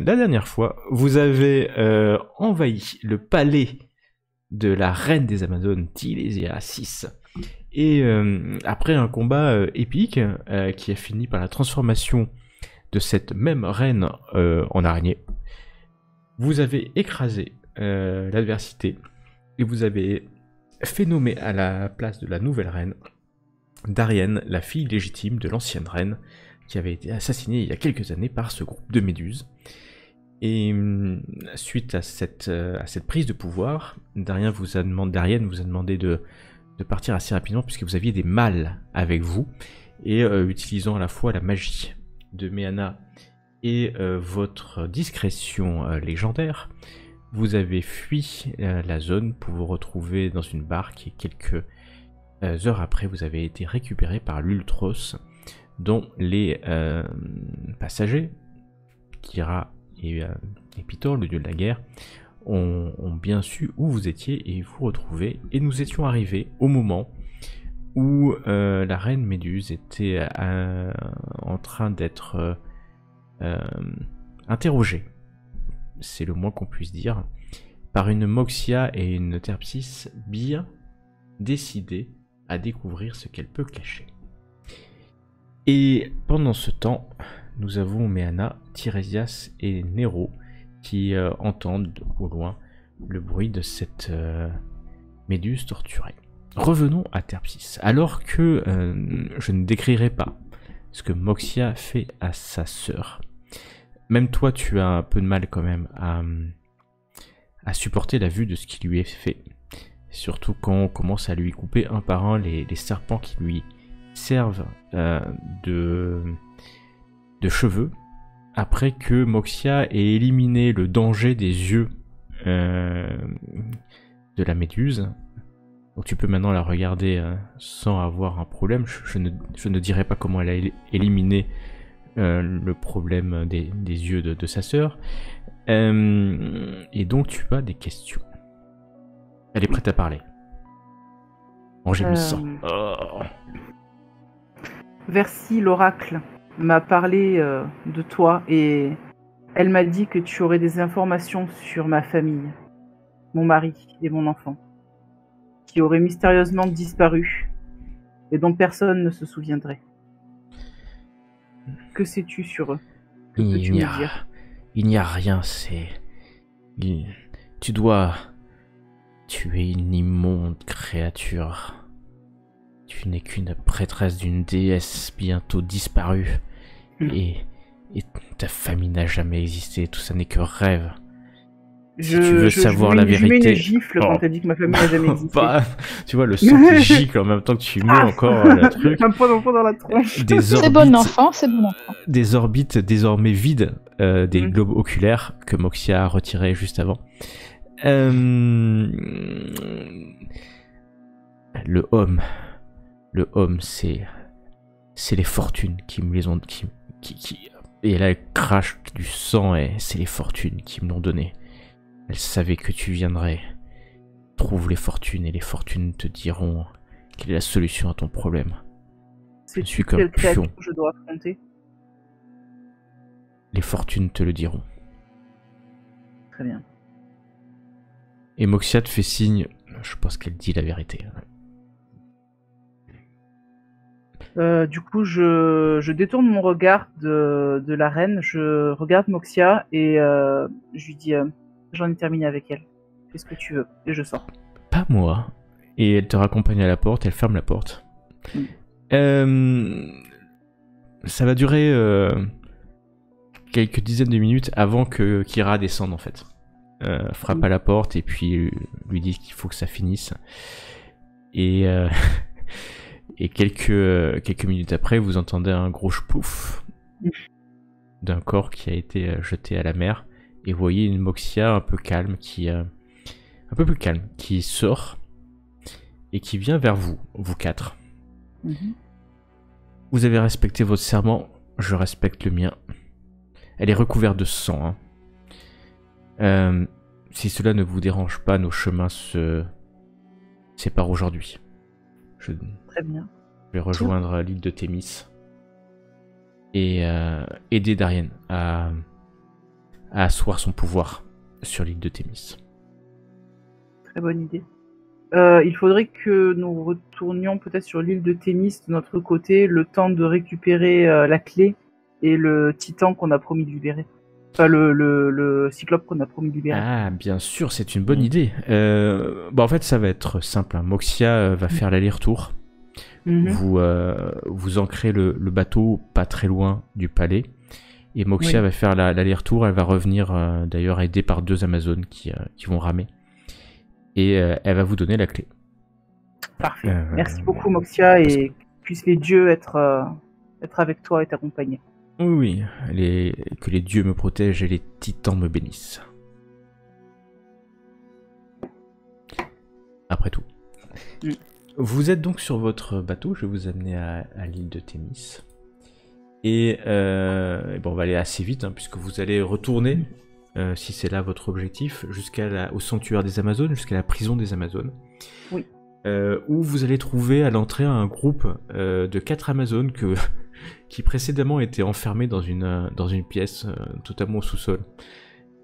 la dernière fois, vous avez envahi le palais de la reine des Amazones, Tilesia VI. Et après un combat épique qui a fini par la transformation de cette même reine en araignée, vous avez écrasé l'adversité et vous avez fait nommer à la place de la nouvelle reine Darienne, la fille légitime de l'ancienne reine qui avait été assassinée il y a quelques années par ce groupe de méduses. Et suite à cette prise de pouvoir, Darienne vous a demandé de partir assez rapidement puisque vous aviez des mâles avec vous et utilisant à la fois la magie de Meana et votre discrétion légendaire, vous avez fui la zone pour vous retrouver dans une barque et quelques heures après vous avez été récupéré par l'Ultros dont les passagers, Kira et Pitor, le dieu de la guerre, ont bien su où vous étiez et vous retrouver. Et nous étions arrivés au moment où la reine Méduse était en train d'être interrogée, c'est le moins qu'on puisse dire, par une Moxia et une Terpsis bien décidées à découvrir ce qu'elle peut cacher. Et pendant ce temps, nous avons Meana, Tiresias et Nero qui entendent au loin le bruit de cette méduse torturée. Revenons à Terpsis. Alors que je ne décrirai pas ce que Moxia fait à sa sœur, même toi tu as un peu de mal quand même à supporter la vue de ce qui lui est fait. Surtout quand on commence à lui couper un par un les serpents qui lui servent de cheveux, après que Moxia ait éliminé le danger des yeux de la méduse. Donc tu peux maintenant la regarder sans avoir un problème. Je ne dirai pas comment elle a éliminé le problème des yeux de sa sœur. Et donc tu as des questions. Elle est prête à parler. En gémissant. Versi, l'oracle, m'a parlé de toi et elle m'a dit que tu aurais des informations sur ma famille, mon mari et mon enfant, qui auraient mystérieusement disparu et dont personne ne se souviendrait. Que sais-tu sur eux? Que peux-tu me dire? Il n'y a rien, tu dois... Tu es une immonde créature. Tu n'es qu'une prêtresse d'une déesse bientôt disparue. Et ta famille n'a jamais existé, tout ça n'est que rêve. Si tu veux savoir la vérité... Je mets une gifle quand t'as dit que ma famille n'a jamais existé. Tu vois le sang qui gicle en même temps que tu mets encore le truc. Un point dans la tronche. C'est bon enfant, c'est bon enfant. Des orbites désormais vides, des globes oculaires que Moxia a retirés juste avant. Le homme, c'est les fortunes qui me les ont... Et là, elle crache du sang et c'est les fortunes qui me l'ont donné. Elle savait que tu viendrais. Trouve les fortunes et les fortunes te diront quelle est la solution à ton problème. Je suis comme pion. Je dois affronter. Les fortunes te le diront. Très bien. Et Moxia te fait signe. Je pense qu'elle dit la vérité. Du coup, je détourne mon regard de la reine, je regarde Moxia et je lui dis j'en ai terminé avec elle. Fais ce que tu veux. Et je sors. Pas moi. Et elle te raccompagne à la porte, elle ferme la porte. Ça va durer quelques dizaines de minutes avant que Kira descende en fait. Frappe à la porte et puis lui dit qu'il faut que ça finisse. Et quelques minutes après, vous entendez un gros plouf d'un corps qui a été jeté à la mer. Et vous voyez une Moxia un peu calme un peu plus calme, qui sort et qui vient vers vous, vous quatre. Vous avez respecté votre serment, je respecte le mien. Elle est recouverte de sang. Si cela ne vous dérange pas, nos chemins se séparent aujourd'hui. Très bien. Je vais rejoindre l'île de Thémis et aider Darienne à à asseoir son pouvoir sur l'île de Thémis. Très bonne idée. Il faudrait que nous retournions peut-être sur l'île de Thémis de notre côté, le temps de récupérer la clé et le titan qu'on a promis de libérer. Enfin, le cyclope qu'on a promis de libérer. Ah, bien sûr, c'est une bonne idée. En fait, ça va être simple. Hein. Moxia va faire l'aller-retour. Vous ancrez le bateau pas très loin du palais. Et Moxia va faire l'aller-retour. Elle va revenir d'ailleurs aidée par 2 Amazones qui vont ramer. Et elle va vous donner la clé. Parfait. Merci beaucoup Moxia et que puissent les dieux être avec toi et t'accompagner. Oui, que les dieux me protègent et les titans me bénissent. Après tout. Vous êtes donc sur votre bateau, je vais vous amener à l'île de Thémis. Et on va aller assez vite, hein, puisque vous allez retourner, si c'est là votre objectif, au sanctuaire des Amazones, jusqu'à la prison des Amazones. Oui. Où vous allez trouver à l'entrée un groupe de 4 Amazones qui précédemment étaient enfermés dans une pièce totalement au sous-sol.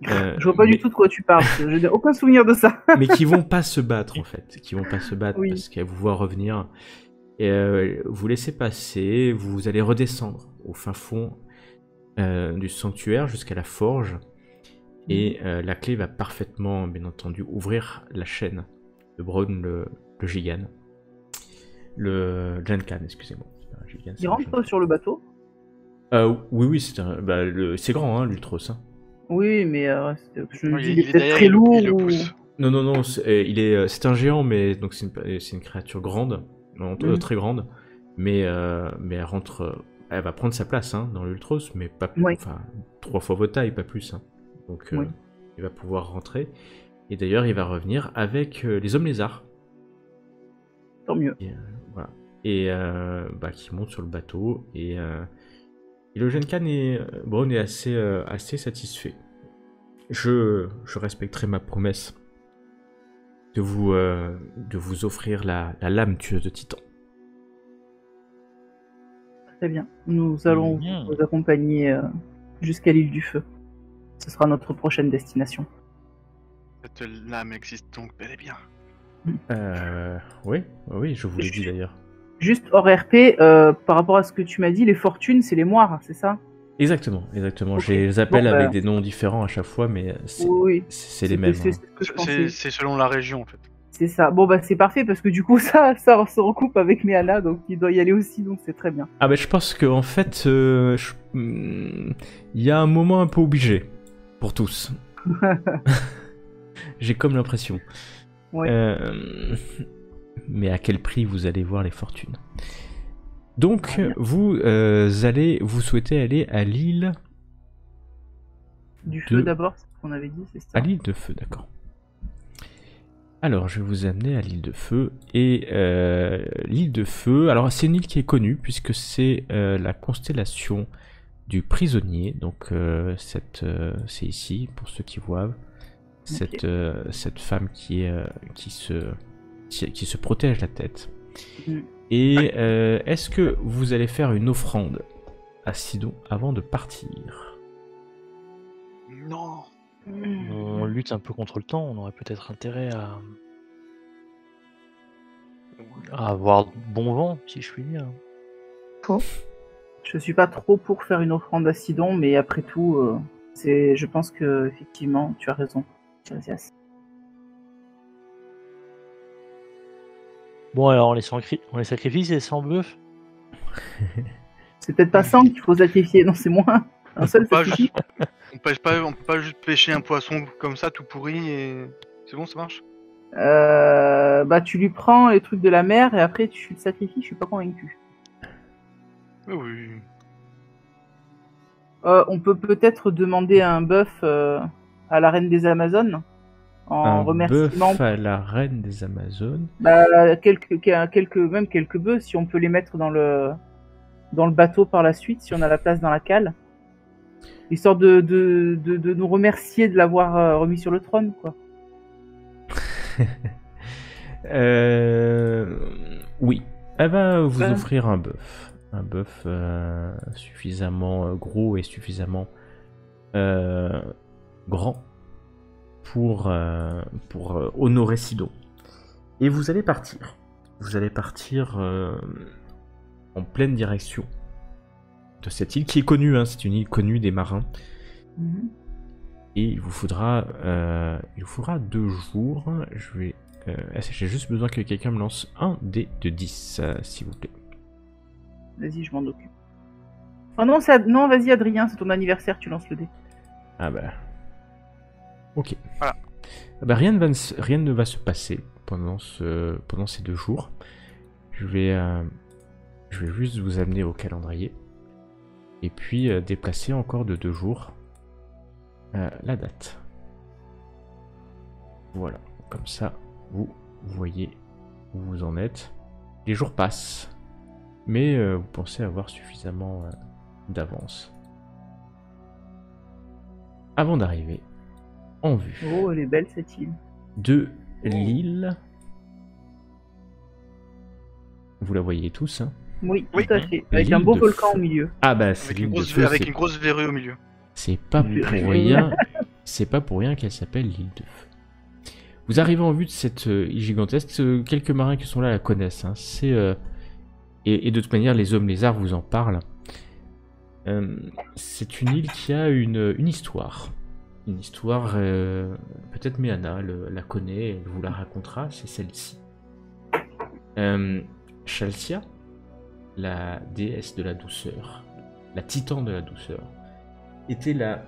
Je vois pas du tout de quoi tu parles, je n'ai aucun souvenir de ça. Mais qui vont pas se battre en fait, Oui. parce qu'elles vous voient revenir. Et vous laissez passer, vous allez redescendre au fin fond du sanctuaire jusqu'à la forge. Et la clé va parfaitement, bien entendu, ouvrir la chaîne de Braun le Gigan. Le Genkan, excusez-moi. Il rentre sur le bateau? Oui, c'est grand, hein, l'Ultros. Hein. Oui, mais je me dis, il est peut-être derrière, très lourd. il le ou... pousse. Non, c'est un géant, mais donc c'est une créature grande, très grande, mais elle rentre, elle va prendre sa place hein, dans l'Ultros, mais pas plus, enfin 3 fois votre taille, pas plus. Hein. Donc il va pouvoir rentrer. Et d'ailleurs, il va revenir avec les hommes lézards. Tant mieux. Et, voilà. Et qui monte sur le bateau et le Genkan Braun est assez satisfait. Je respecterai ma promesse de vous offrir la lame tueuse de titan. Très bien. Nous allons vous accompagner jusqu'à l'île du Feu. Ce sera notre prochaine destination. Cette lame existe donc bel et bien. Oui, je vous l'ai dit d'ailleurs. Juste hors RP, par rapport à ce que tu m'as dit, les fortunes, c'est les moires, c'est ça? Exactement. Okay. Je les appelle avec des noms différents à chaque fois, mais c'est les mêmes. C'est selon la région en fait. C'est ça. Bon c'est parfait parce que du coup ça se recoupe avec Méana, donc il doit y aller aussi, donc c'est très bien. Ah je pense qu'en fait, il y a un moment un peu obligé pour tous. J'ai comme l'impression. Ouais. Mais à quel prix vous allez voir les fortunes? Donc, vous souhaitez aller à l'île du Feu d'abord, c'est ce qu'on avait dit, c'est ça? À l'île de Feu, d'accord. Alors, je vais vous amener à l'île de Feu. Et l'île de Feu, alors c'est une île qui est connue puisque c'est la constellation du prisonnier. Donc, c'est ici, pour ceux qui voient, cette femme qui se protège la tête. Et est-ce que vous allez faire une offrande à Sidon avant de partir? Non. On lutte un peu contre le temps, on aurait peut-être intérêt à avoir bon vent, si je puis dire. Je suis pas trop pour faire une offrande à Sidon, mais après tout, je pense que effectivement, tu as raison, Tiresias. Bon, alors on les sacrifie, c'est 100 bœufs. C'est peut-être pas 100 qu'il faut sacrifier, non, c'est moins. Un seul, ça suffit. On peut pas juste pêcher un poisson comme ça, tout pourri, et c'est bon, ça marche? Tu lui prends les trucs de la mer et après tu le sacrifies, je suis pas convaincu. Oui. On peut peut-être demander un bœuf à la reine des Amazones en remerciement. Bœuf à la reine des Amazones. Quelques bœufs, si on peut les mettre dans le bateau par la suite, si on a la place dans la cale, histoire de nous remercier de l'avoir remis sur le trône, quoi. Oui, elle va vous offrir un bœuf suffisamment gros et suffisamment grand pour honorer Sidon. Et vous allez partir. Vous allez partir en pleine direction de cette île qui est connue, hein, c'est une île connue des marins. Mhm. Et il vous faudra 2 jours. J'ai juste besoin que quelqu'un me lance un dé de 10, s'il vous plaît. Vas-y, je m'en occupe. Oh non, non, vas-y Adrien, c'est ton anniversaire, tu lances le dé. Ah bah. Ok. Voilà. Ah bah, rien ne va se passer pendant ces 2 jours. Je vais juste vous amener au calendrier. Et puis déplacer encore de 2 jours la date. Voilà. Comme ça, vous voyez où vous en êtes. Les jours passent. Mais vous pensez avoir suffisamment d'avance. Avant d'arriver en vue Oh, elle est belle cette île. de l'île. Vous la voyez tous, hein? Oui, Oui. tout à fait. Avec L'île un beau de volcan feu. au milieu. Ah bah c'est Avec, l'île une de grosse, feu, avec c'est- une grosse verrue au milieu. c'est pas pour rien. C'est pas pour rien qu'elle s'appelle l'île de feu. Vous arrivez en vue de cette île gigantesque. Quelques marins qui sont là la connaissent, hein. Et de toute manière, les hommes lézards vous en parlent. C'est une île qui a une histoire. Une histoire, peut-être Méana la connaît, elle vous la racontera, c'est celle-ci. Chalcia, la déesse de la douceur, la titan de la douceur, était la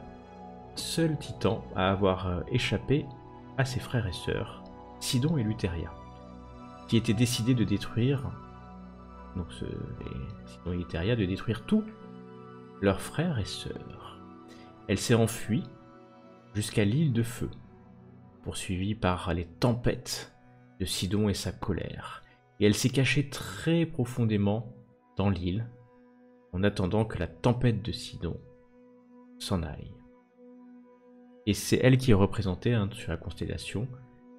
seule titan à avoir échappé à ses frères et sœurs, Sidon et Luteria, qui étaient décidés de détruire, Sidon et Luteria, de détruire tous leurs frères et sœurs. Elle s'est enfuie jusqu'à l'île de feu, poursuivie par les tempêtes de Sidon et sa colère. Et elle s'est cachée très profondément dans l'île, en attendant que la tempête de Sidon s'en aille. Et c'est elle qui est représentée, hein, sur la constellation,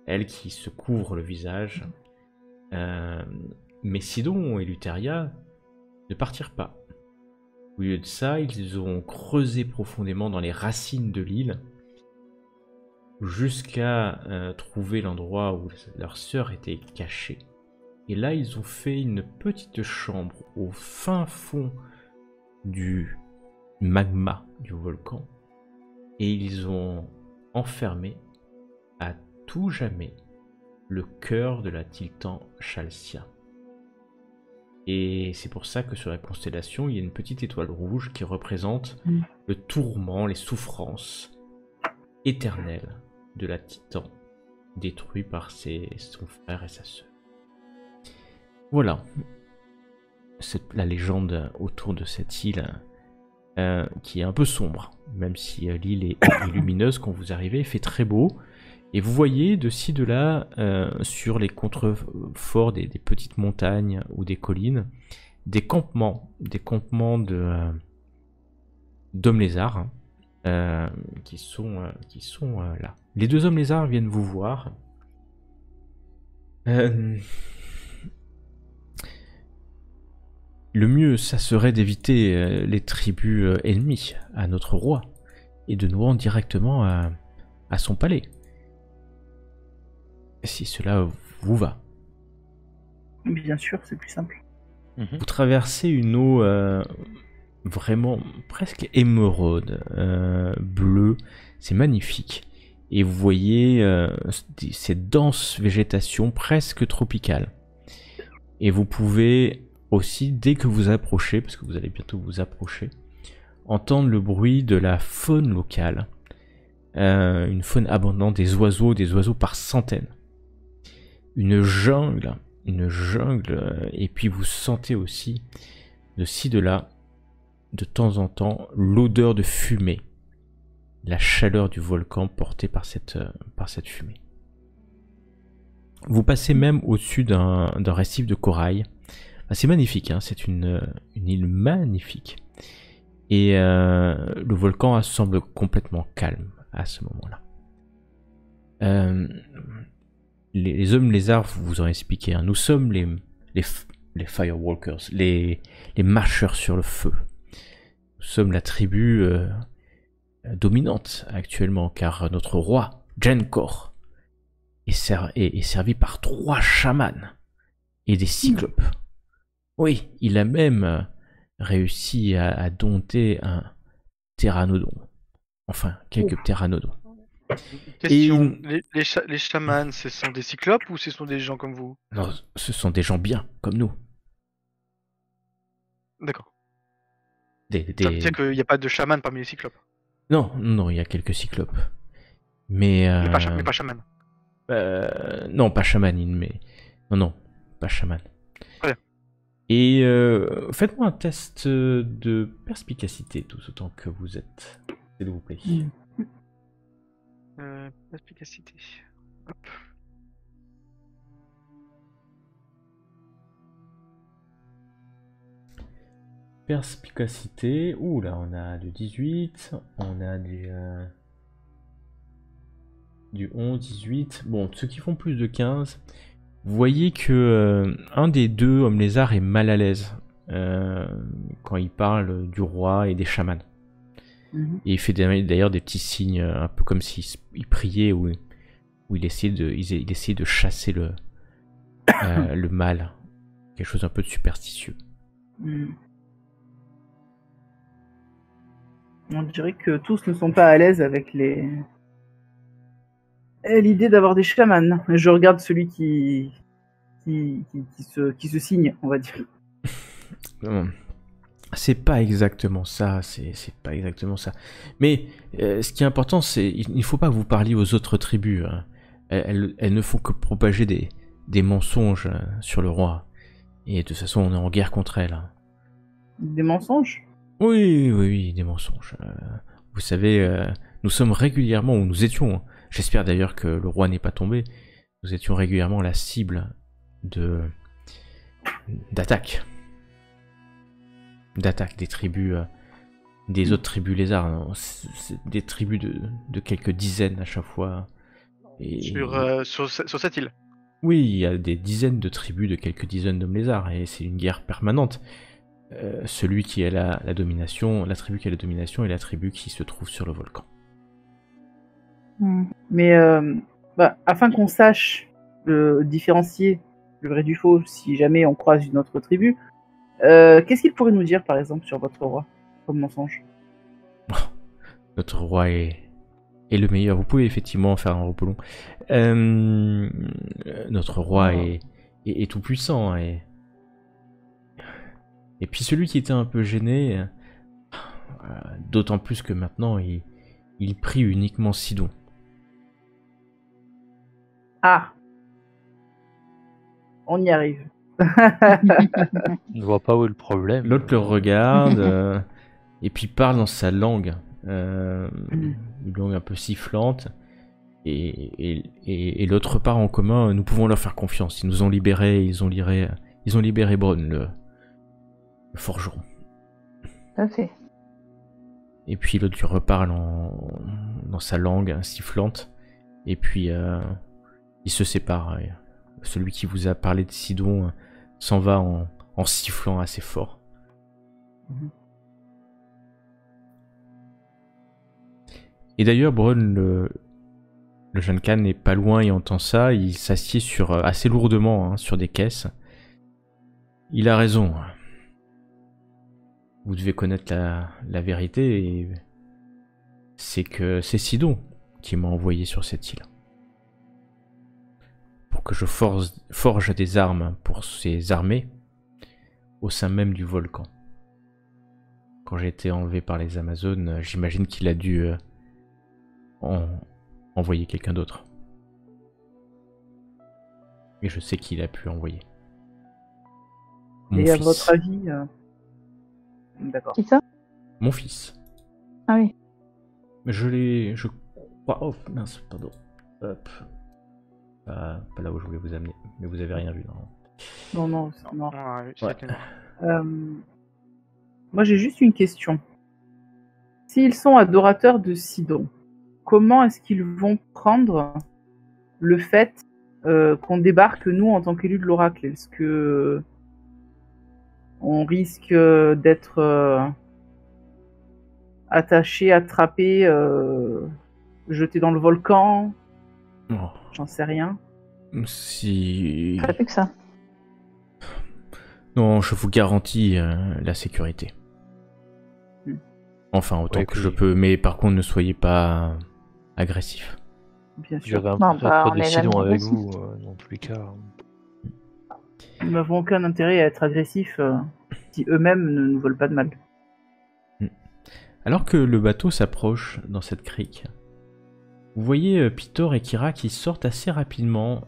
elle qui se couvre le visage. Mais Sidon et Luteria ne partirent pas. Au lieu de ça, ils ont creusé profondément dans les racines de l'île, jusqu'à trouver l'endroit où leur sœur était cachée. Et là, ils ont fait une petite chambre au fin fond du magma du volcan. Et ils ont enfermé à tout jamais le cœur de la titan Chalcia. Et c'est pour ça que sur la constellation, il y a une petite étoile rouge qui représente le tourment, les souffrances éternelles de la titan, détruit par son frère et sa sœur. Voilà la légende autour de cette île qui est un peu sombre, même si l'île est lumineuse quand vous arrivez, il fait très beau. Et vous voyez de ci, de là, sur les contreforts des petites montagnes ou des collines, des campements d'hommes lézards qui sont là. Les 2 hommes lézards viennent vous voir. Le mieux, ça serait d'éviter les tribus ennemies à notre roi et de nous rendre directement à son palais. Si cela vous va. Bien sûr, c'est plus simple. Vous traversez une eau vraiment presque émeraude, bleue, c'est magnifique. Et vous voyez cette dense végétation presque tropicale. Et vous pouvez aussi, dès que vous approchez, parce que vous allez bientôt vous approcher, entendre le bruit de la faune locale. Une faune abondante, des oiseaux par centaines. Une jungle, et puis vous sentez aussi, de ci, de là, de temps en temps, l'odeur de fumée, la chaleur du volcan portée par cette fumée. Vous passez même au-dessus d'un récif de corail. C'est magnifique, hein, c'est une île magnifique. Et le volcan semble complètement calme à ce moment-là. Les hommes lézards vous ont expliqué, hein, nous sommes les Firewalkers, les marcheurs sur le feu. Nous sommes la tribu dominante actuellement, car notre roi, Genkor, est servi par 3 chamans et des cyclopes. Oui, il a même réussi à dompter un pteranodon. Enfin, quelques pteranodons. Question, les chamans, ce sont des cyclopes ou ce sont des gens comme vous? Non, ce sont des gens bien, comme nous. D'accord. Ça veut dire qu'il n'y a pas de chaman parmi les cyclopes. Non, non, il y a quelques cyclopes. Mais Mais pas chaman. non, pas chamanine, mais... Non, pas chaman. Très bien. Et faites-moi un test de perspicacité, tout autant que vous êtes. S'il vous plaît. Perspicacité. Hop. Perspicacité. Ouh là, on a du 18. On a du 11, 18. Bon, ceux qui font plus de 15, vous voyez que un des deux hommes lézards est mal à l'aise quand il parle du roi et des chamans. Et il fait d'ailleurs des petits signes, un peu comme s'il priait ou il essayait de chasser le mal. Quelque chose un peu de superstitieux. On dirait que tous ne sont pas à l'aise avec l'idée d'avoir des chamans. Je regarde celui qui se signe, on va dire. C'est pas exactement ça, c'est pas exactement ça. Mais ce qui est important, c'est il ne faut pas que vous parliez aux autres tribus. Hein. Elles ne font que propager des mensonges sur le roi. Et de toute façon, on est en guerre contre elles. Hein. Des mensonges? Oui, des mensonges. Vous savez, nous sommes régulièrement, ou nous étions, hein. J'espère d'ailleurs que le roi n'est pas tombé, nous étions régulièrement la cible d'attaques des tribus, des autres tribus lézards. Hein. C'est des tribus de quelques dizaines à chaque fois. Et... Sur cette île? Oui, il y a des dizaines de tribus de quelques dizaines d'hommes lézards, et c'est une guerre permanente. Celui qui a la domination, la tribu qui a la domination est la tribu qui se trouve sur le volcan. Mais afin qu'on sache différencier le vrai du faux si jamais on croise une autre tribu, qu'est-ce qu'il pourrait nous dire par exemple sur votre roi comme mensonge? Notre roi est le meilleur. Vous pouvez effectivement faire un repos long. Notre roi est tout puissant et puis celui qui était un peu gêné, d'autant plus que maintenant il prie uniquement Sidon. Ah, on y arrive. Je ne vois pas où est le problème. L'autre le regarde et puis parle dans sa langue, une langue un peu sifflante. Et l'autre part en commun, nous pouvons leur faire confiance. Ils nous ont libérés, ils ont libéré Bronn, le forgeron. Tout à fait. Et puis l'autre lui reparle dans sa langue sifflante. Et puis ils se séparent. Et celui qui vous a parlé de Sidon s'en va en sifflant assez fort. Et d'ailleurs, Bronn, le jeune Khan n'est pas loin et entend ça. Il s'assied assez lourdement sur des caisses. Il a raison. Vous devez connaître la vérité, et c'est que c'est Sidon qui m'a envoyé sur cette île. Pour que je forge des armes pour ses armées au sein même du volcan. Quand j'ai été enlevé par les Amazones, j'imagine qu'il a dû envoyer quelqu'un d'autre. Et je sais qu'il a pu envoyer. Mon Et fils. à votre avis... D'accord. Qui ça? Mon fils. Ah oui. Je crois... Oh, mince, pardon. Hop. Pas là où je voulais vous amener. Mais vous avez rien vu, non? Non, c'est mort. Ah, oui, Ouais. c'était Moi, j'ai juste une question. S'ils sont adorateurs de Sidon, comment est-ce qu'ils vont prendre le fait qu'on débarque, nous, en tant qu'élus de l'Oracle? Est-ce que on risque d'être attaché, attrapé, jeté dans le volcan. Oh, J'en sais rien. si... Pas plus que ça. Non, je vous garantis la sécurité. Hmm. Enfin, autant Ouais, que je puis- peux, mais par contre, ne soyez pas agressif. Bien sûr. J'avais un Non, peu bah, pas on de est sinon jamais avec agressif. vous, dans tous les cas. Nous n'avons aucun intérêt à être agressifs si eux-mêmes ne nous veulent pas de mal. Alors que le bateau s'approche dans cette crique, vous voyez Pitor et Kira qui sortent assez rapidement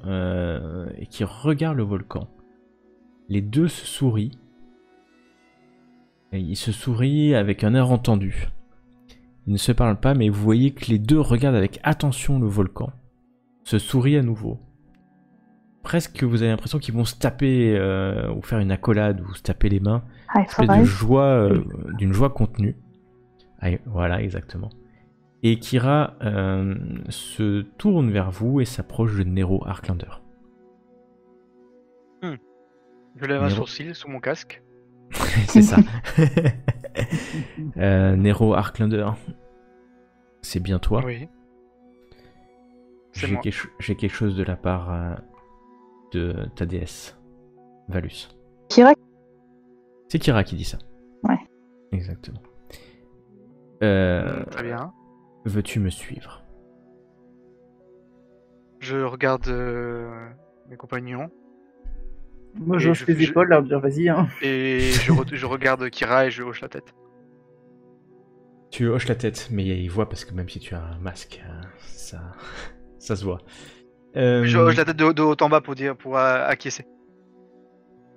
et qui regardent le volcan. Les deux se sourient. Et ils se sourient avec un air entendu. Ils ne se parlent pas, mais vous voyez que les deux regardent avec attention le volcan. Se sourient à nouveau. Presque vous avez l'impression qu'ils vont se taper ou faire une accolade ou se taper les mains. High Espèce de five. joie, d'une joie contenue. Ah, voilà, exactement. Et Kira se tourne vers vous et s'approche de Nero Arklander. Je lève un Nero. sourcil sous mon casque. C'est ça. Nero Arklander, c'est bien toi. Oui. C'est J'ai moi. j'ai quelque chose de la part de ta déesse, Valus. Kira, C'est Kira qui dit ça. Ouais. Exactement. Très bien. Veux-tu me suivre? Je regarde mes compagnons Moi, Et j'ose je- les je- épaules, leur dire vas-y. Hein. et je regarde Kira et je hoche la tête. Tu hoches la tête, mais il voit parce que même si tu as un masque, ça se voit. Je hoche la tête de haut en bas pour acquiescer.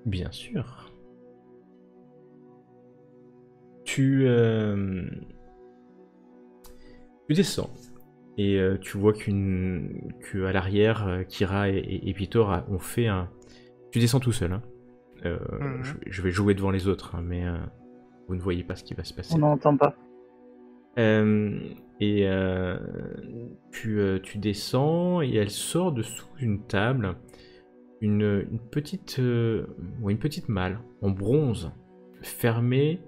Bien sûr. Tu descends et tu vois qu'à l'arrière, Kira et Pitor ont fait un. Tu descends tout seul. Hein. Mhm. Je vais jouer devant les autres, hein, mais vous ne voyez pas ce qui va se passer. On n'entend pas. Et tu descends et elle sort de sous une table une petite malle en bronze fermée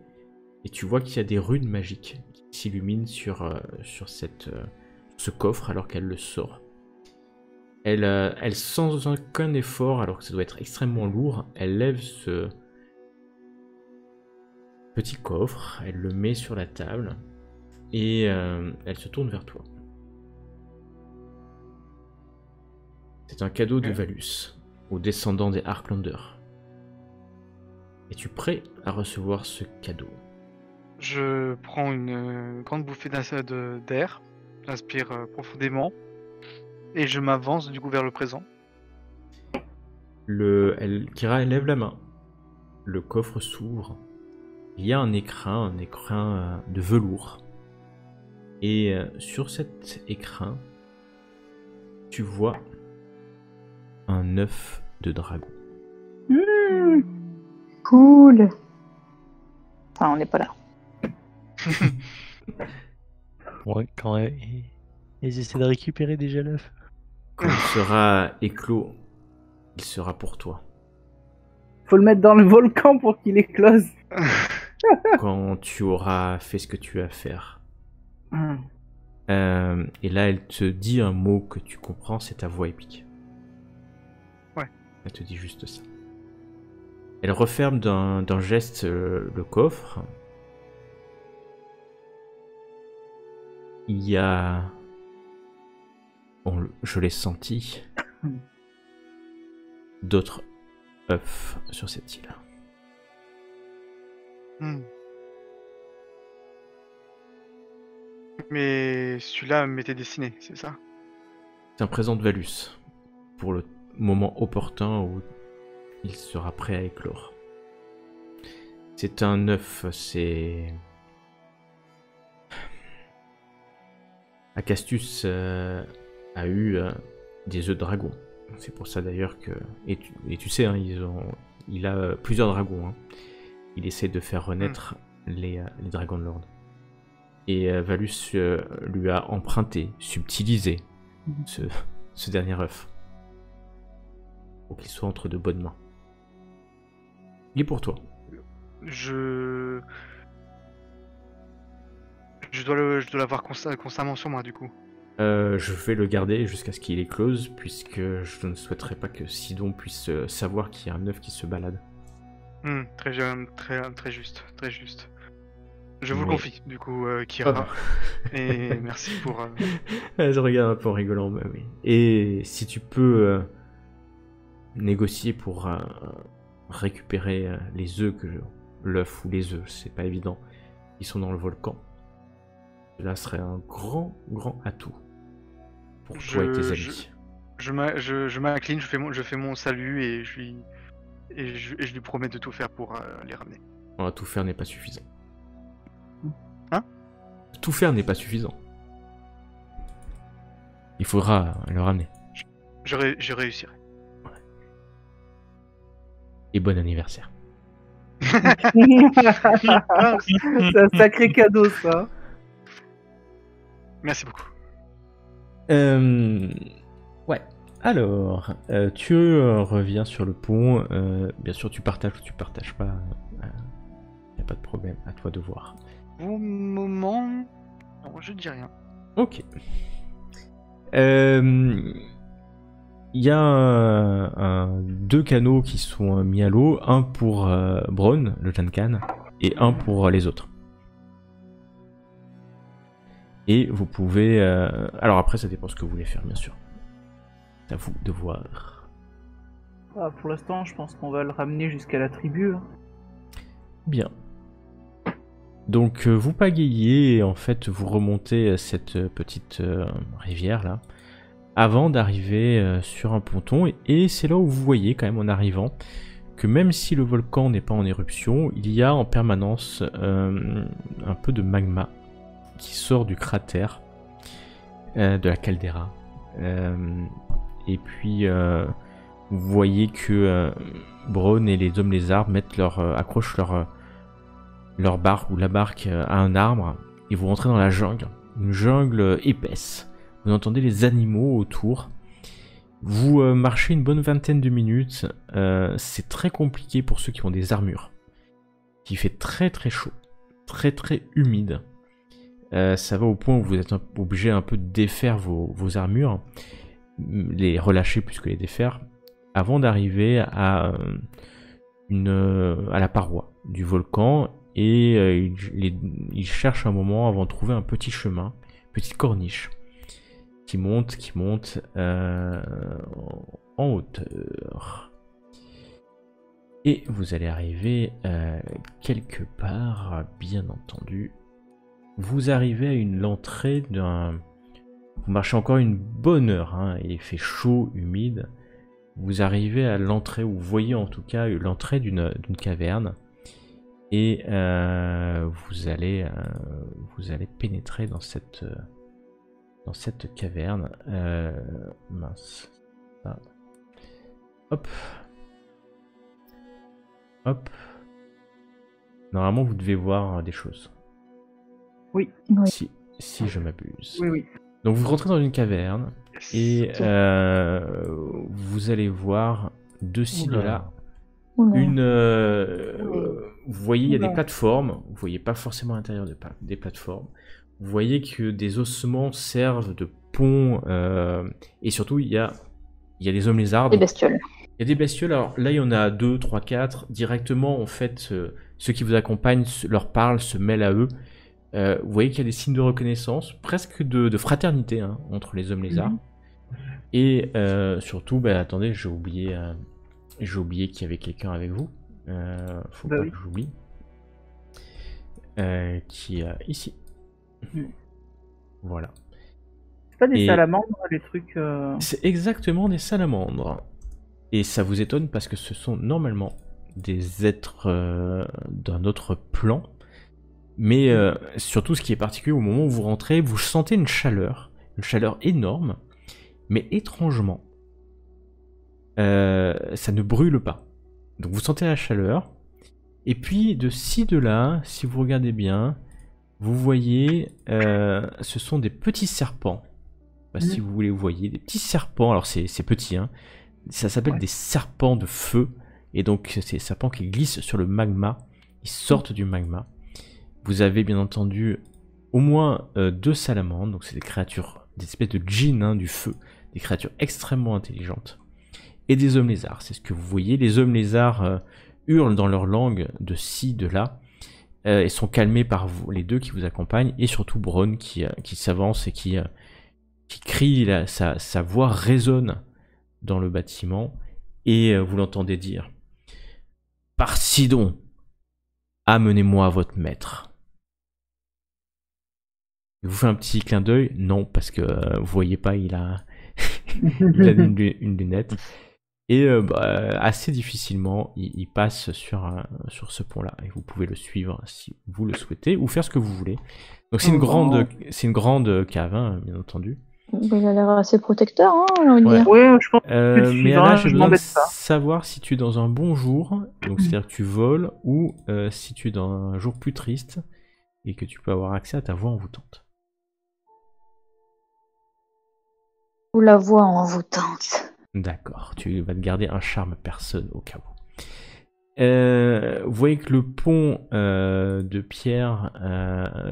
et tu vois qu'il y a des runes magiques qui s'illuminent sur ce coffre alors qu'elle le sort. Elle sans aucun effort alors que ça doit être extrêmement lourd, elle lève ce petit coffre, elle le met sur la table. Et elle se tourne vers toi. C'est un cadeau de Valus, aux descendants des Arklanders. Es-tu prêt à recevoir ce cadeau? Je prends une grande bouffée d'air, j'inspire profondément, et je m'avance du coup vers le présent. Kira elle lève la main. Le coffre s'ouvre. Il y a un écrin de velours. Et sur cet écrin, tu vois un œuf de dragon. Mmh, cool. Enfin, on n'est pas là. Ouais, quand ils essaient de récupérer déjà l'œuf. Quand il sera éclos, il sera pour toi. Faut le mettre dans le volcan pour qu'il éclose. Quand tu auras fait ce que tu as à faire. Hum. Et là, elle te dit un mot que tu comprends, c'est ta voix épique. Ouais. Elle te dit juste ça. Elle referme d'un geste le coffre. Il y a... Bon, je l'ai senti. D'autres œufs sur cette île. Hmm. Mais celui-là m'était destiné, c'est ça? C'est un présent de Valus. Pour le moment opportun où il sera prêt à éclore. C'est un œuf, c'est... Acastus a eu des œufs de dragon. C'est pour ça d'ailleurs que... Et tu sais, hein, il a plusieurs dragons. Hein. Il essaie de faire renaître les dragons de l'Ordre. Et Valus lui a emprunté, subtilisé ce dernier œuf. Pour qu'il soit entre de bonnes mains. Il est pour toi. Je Je dois l'avoir constamment sur moi, du coup. Je vais le garder jusqu'à ce qu'il éclose, puisque je ne souhaiterais pas que Sidon puisse savoir qu'il y a un œuf qui se balade. Très juste, très juste. Je vous Oui. le confie, du coup, Kira. Et merci pour... Je regarde un peu en rigolant, bah oui. Et si tu peux négocier pour récupérer les œufs, l'œuf ou les œufs, c'est pas évident, ils sont dans le volcan. Cela serait un grand atout pour toi et tes amis. Je m'incline, je fais mon salut et je lui promets de tout faire pour les ramener. Voilà, tout faire n'est pas suffisant. Hein? Tout faire n'est pas suffisant. Il faudra le ramener. Je réussirai. Et bon anniversaire. C'est un sacré cadeau, ça. Merci beaucoup. Ouais. Alors, tu reviens sur le pont. Bien sûr, tu partages ou tu partages pas. Y a pas de problème. À toi de voir. Au moment... Non, je dis rien. Ok. Il y a deux canaux qui sont mis à l'eau, un pour Bronn, le Jankan, et un pour les autres. Et vous pouvez... Alors après, ça dépend ce que vous voulez faire, bien sûr. C'est à vous de voir. Ah, pour l'instant, je pense qu'on va le ramener jusqu'à la tribu. Bien. Donc vous pagayez et en fait vous remontez cette petite rivière là, avant d'arriver sur un ponton, et c'est là où vous voyez quand même en arrivant que même si le volcan n'est pas en éruption, il y a en permanence un peu de magma qui sort du cratère de la caldeira. Et puis vous voyez que Bronn et les hommes lézards accrochent leur barque ou la barque à un arbre, et vous rentrez dans la jungle, une jungle épaisse. Vous entendez les animaux autour. Vous marchez une bonne vingtaine de minutes. C'est très compliqué pour ceux qui ont des armures. Il fait très chaud, très humide. Ça va au point où vous êtes obligé un peu de défaire vos armures, les relâcher plus que les défaire, avant d'arriver à la paroi du volcan. Et il cherche un moment avant de trouver un petit chemin, petite corniche, qui monte en hauteur. Et vous allez arriver quelque part, bien entendu. Vous arrivez à l'entrée d'un... Vous marchez encore une bonne heure, hein, il fait chaud, humide. Vous arrivez à l'entrée, ou vous voyez en tout cas l'entrée d'une caverne. Et vous allez pénétrer dans cette caverne. Mince. Ah. Hop. Normalement, vous devez voir des choses. Oui. Si je m'abuse. Oui. Donc vous rentrez dans une caverne et vous allez voir de ci de là. Vous voyez, il y a des plateformes. Vous voyez pas forcément à l'intérieur des plateformes. Vous voyez que des ossements servent de pont, et surtout il y a des hommes lézards. Des bestioles. Il y a des bestioles. Alors là, il y en a 2, 3, 4. Directement, en fait, ceux qui vous accompagnent leur parlent, se mêlent à eux. Vous voyez qu'il y a des signes de reconnaissance, presque de fraternité, hein, entre les hommes lézards. Et surtout, attendez, j'ai oublié qu'il y avait quelqu'un avec vous. Faut pas que j'oublie. Qui est ici. Voilà. C'est pas des salamandres, les trucs... C'est exactement des salamandres. Et ça vous étonne parce que ce sont normalement des êtres d'un autre plan. Mais surtout, ce qui est particulier, au moment où vous rentrez, vous sentez une chaleur énorme, mais étrangement, ça ne brûle pas. Donc vous sentez la chaleur, et puis de ci, de là, si vous regardez bien, vous voyez, ce sont des petits serpents. Si vous voulez, vous voyez des petits serpents. Alors c'est petit, hein. Ça s'appelle des serpents de feu, et donc c'est des serpents qui glissent sur le magma, ils sortent du magma. Vous avez bien entendu au moins 2 salamandres, donc c'est des créatures, des espèces de djinns hein, du feu, des créatures extrêmement intelligentes, et des hommes lézards. C'est ce que vous voyez. Les hommes lézards hurlent dans leur langue de ci, de là, et sont calmés par vous, les deux qui vous accompagnent, et surtout Bronn qui s'avance et qui crie, sa voix résonne dans le bâtiment, et vous l'entendez dire « Par Sidon, amenez-moi votre maître ». Il vous fait un petit clin d'œil, non, parce que vous voyez pas, il a une lunette. Et assez difficilement, il passe sur ce pont-là. Et vous pouvez le suivre si vous le souhaitez, ou faire ce que vous voulez. Donc c'est une grande cave, hein, bien entendu. Il a l'air assez protecteur, hein, on va dire. Oui, je pense que mais là, j'ai besoin de m'embête pas. savoir si tu es dans un bon jour, donc c'est-à-dire que tu voles, ou si tu es dans un jour plus triste, et que tu peux avoir accès à ta voix envoûtante. Ou la voix envoûtante. D'accord, tu vas te garder un charme personne au cas où. Vous voyez que le pont de pierre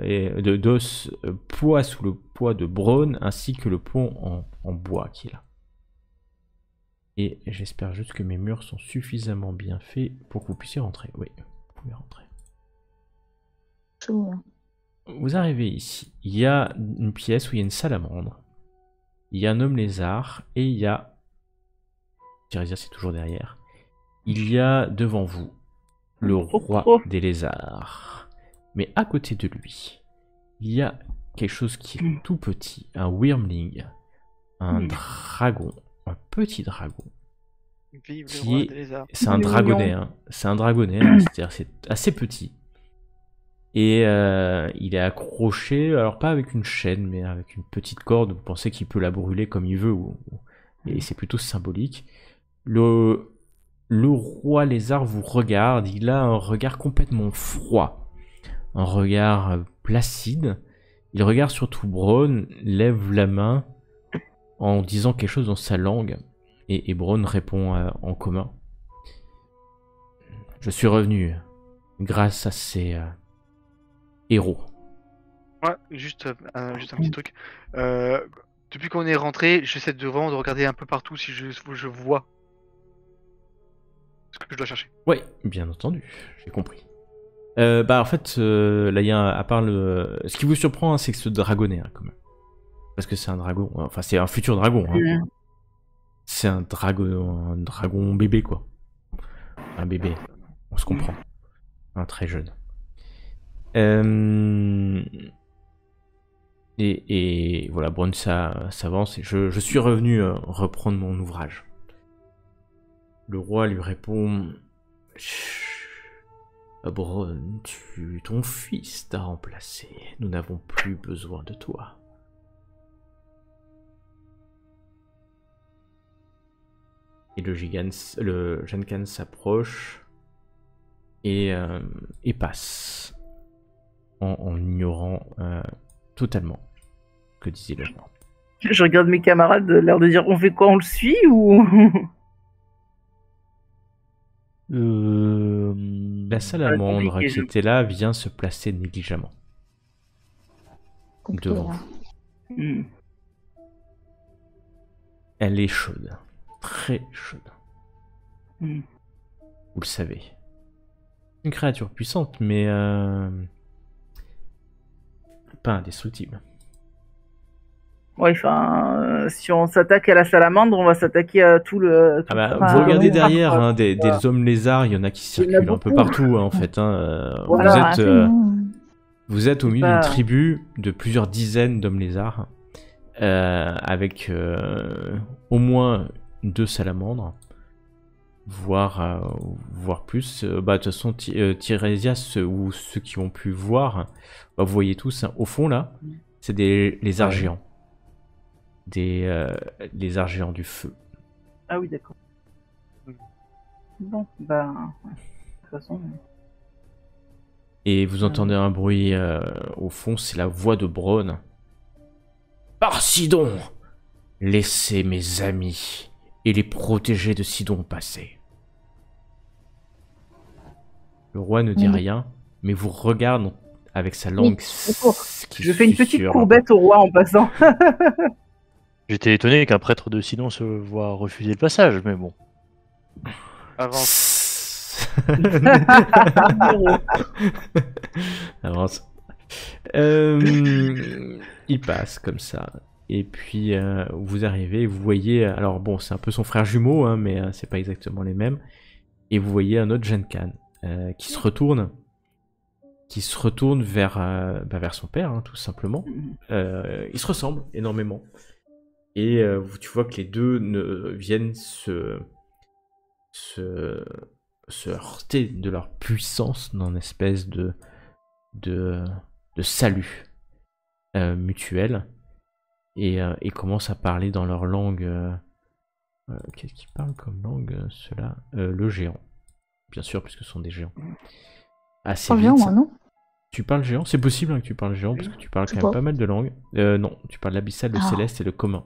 et d'os ploie sous le poids de Bronn, ainsi que le pont en bois qui est là. Et j'espère juste que mes murs sont suffisamment bien faits pour que vous puissiez rentrer. Oui, vous pouvez rentrer. Chaud. Vous arrivez ici. Il y a une pièce où il y a une salamandre. Il y a un homme lézard et il y a... Tirésia, c'est toujours derrière. Il y a devant vous le roi des lézards. Mais à côté de lui, il y a quelque chose qui est tout petit. Un wyrmling. Un dragon. Un petit dragon. Vive le roi des lézards. C'est un dragonnet. Hein. C'est un dragonnet. Hein. C'est-à-dire c'est assez petit. Et il est accroché, alors pas avec une chaîne, mais avec une petite corde. Vous pensez qu'il peut la brûler comme il veut. Et c'est plutôt symbolique. Le roi lézard vous regarde, il a un regard complètement froid, un regard placide. Il regarde surtout Bronn, lève la main en disant quelque chose dans sa langue, et Bronn répond en commun. Je suis revenu grâce à ces héros. Ouais, juste un petit truc. Depuis qu'on est rentré, j'essaie de regarder un peu partout si je vois ce que je dois chercher. Oui, bien entendu, j'ai compris. En fait, là, il y a à part le... Ce qui vous surprend, hein, c'est que ce dragonnet, hein, quand même. Parce que c'est un dragon, enfin, c'est un futur dragon. Hein. C'est un dragon bébé, quoi. Un bébé, on se comprend. Un très jeune. Et voilà, Bronn s'avance et je suis revenu reprendre mon ouvrage. Le roi lui répond... Bronn, ton fils t'a remplacé. Nous n'avons plus besoin de toi. Et le Jankan s'approche et passe en ignorant totalement ce que disait le roi. Je regarde mes camarades, l'air de dire on fait quoi, on le suit ou... La salamandre qui était là vient se placer négligemment. Devant vous. Elle est chaude. Très chaude. Vous le savez. Une créature puissante, mais pas indestructible. Ouais, enfin, si on s'attaque à la salamandre, on va s'attaquer à tout le... vous regardez derrière, hein, des hommes lézards, il y en a qui circulent un peu partout, hein, en fait. Hein, voilà, vous êtes au milieu d'une tribu de plusieurs dizaines d'hommes lézards, avec au moins 2 salamandres, voire plus. De toute façon, Tirésias, ou ceux qui ont pu voir, vous voyez tous, hein, au fond là, c'est des lézards géants. Des lézards géants du feu. Ah oui, d'accord. Bon, bah... De toute façon... Et vous entendez un bruit au fond, c'est la voix de Bronn. Par Sidon, laissez mes amis et les protégés de Sidon passer. Le roi ne dit rien, mais vous regarde avec sa langue qui Je fais une petite susurre. courbette au roi en passant. J'étais étonné qu'un prêtre de Sidon se voit refuser le passage, mais bon. Avance. Avance. Il passe comme ça. Et puis vous arrivez, vous voyez. Alors bon, c'est un peu son frère jumeau, hein, mais c'est pas exactement les mêmes. Et vous voyez un autre Genkan qui se retourne vers son père, hein, tout simplement. Ils se ressemblent énormément. Et tu vois que les deux viennent se heurter de leur puissance dans une espèce de salut mutuel. Et commencent à parler dans leur langue. Qu'est-ce qu'ils parlent comme langue, ceux-là? Le géant. Bien sûr, puisque ce sont des géants. Assez vite. Géant, moi, non? Tu parles géant? C'est possible hein, que tu parles géant, parce que tu parles quand même pas mal de langues. Non, tu parles l'abyssal, le céleste et le commun.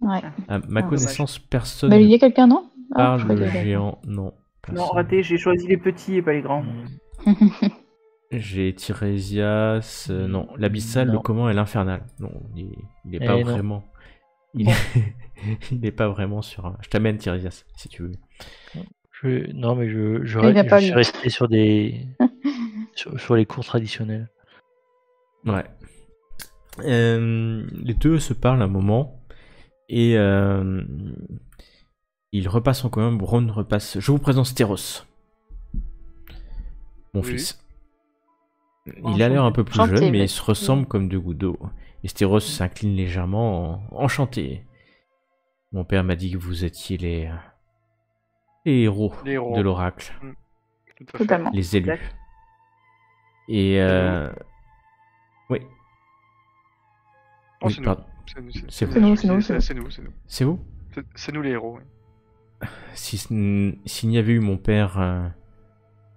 Ouais. À ma connaissance, personne Bah, il y a quelqu'un, non? parle je crois le qu'il y a géant. Non. Non, raté, j'ai choisi les petits et pas les grands. J'ai Tirésias, non, l'abyssal, le Non. commun et l'infernal. Non, il est pas non. vraiment. Il est pas vraiment sur. Je t'amène Tirésias si tu veux. Non, mais je Il a pas suis lu. resté sur des sur les cours traditionnels. Ouais. Les deux se parlent un moment et ils repassent en commun. Bron repasse. Je vous présente Stéros, mon Oui. fils. Il a l'air un peu plus Enchanté, jeune, mais mais- ils se ressemblent comme deux gouttes d'eau. Et Stéros s'incline légèrement, enchanté. Mon père m'a dit que vous étiez les héros Les héros. de l'oracle, Tout à fait. Totalement. les élus. Exact. Et oui. Oh, Oui, c'est nous. pardon. C'est vous. nous. C'est vous? C'est nous les héros. Oui. S'il n'y avait eu mon père,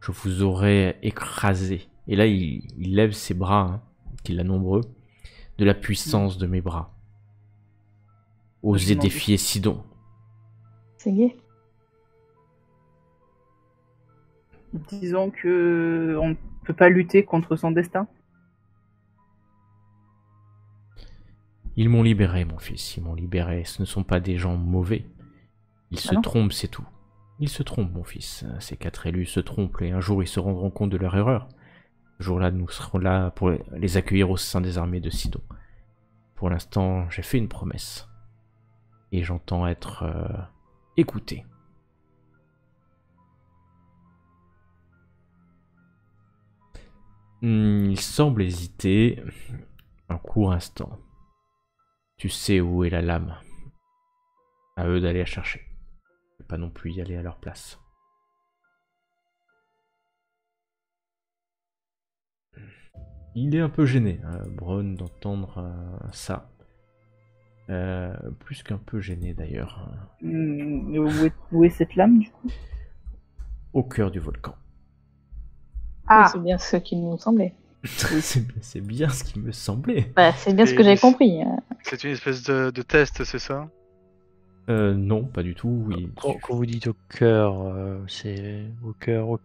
je vous aurais écrasé. Et là, il lève ses bras, hein, qu'il a nombreux, de la puissance de mes bras. Osez m'en défier Sidon. C'est gay. Disons que on ne peut pas lutter contre son destin. Ils m'ont libéré, mon fils, ils m'ont libéré. Ce ne sont pas des gens mauvais. Ils se non. trompent, c'est tout. Ils se trompent, mon fils. Ces 4 élus se trompent et un jour ils se rendront compte de leur erreur. Ce jour-là, nous serons là pour les accueillir au sein des armées de Sidon. Pour l'instant, j'ai fait une promesse. Et j'entends être écouté. Il semble hésiter un court instant. Tu sais où est la lame. À eux d'aller la chercher. Je ne vais pas non plus y aller à leur place. Il est un peu gêné, Bron, d'entendre ça. Plus qu'un peu gêné d'ailleurs. Où est cette lame du coup? Au cœur du volcan. Oui, c'est bien ce qui nous semblait. C'est bien ce qui me semblait. Bah, c'est bien ce que Et- j'avais compris. C'est une espèce de test, c'est ça? Non, pas du tout. Oui. Quand vous dites au cœur, c'est au cœur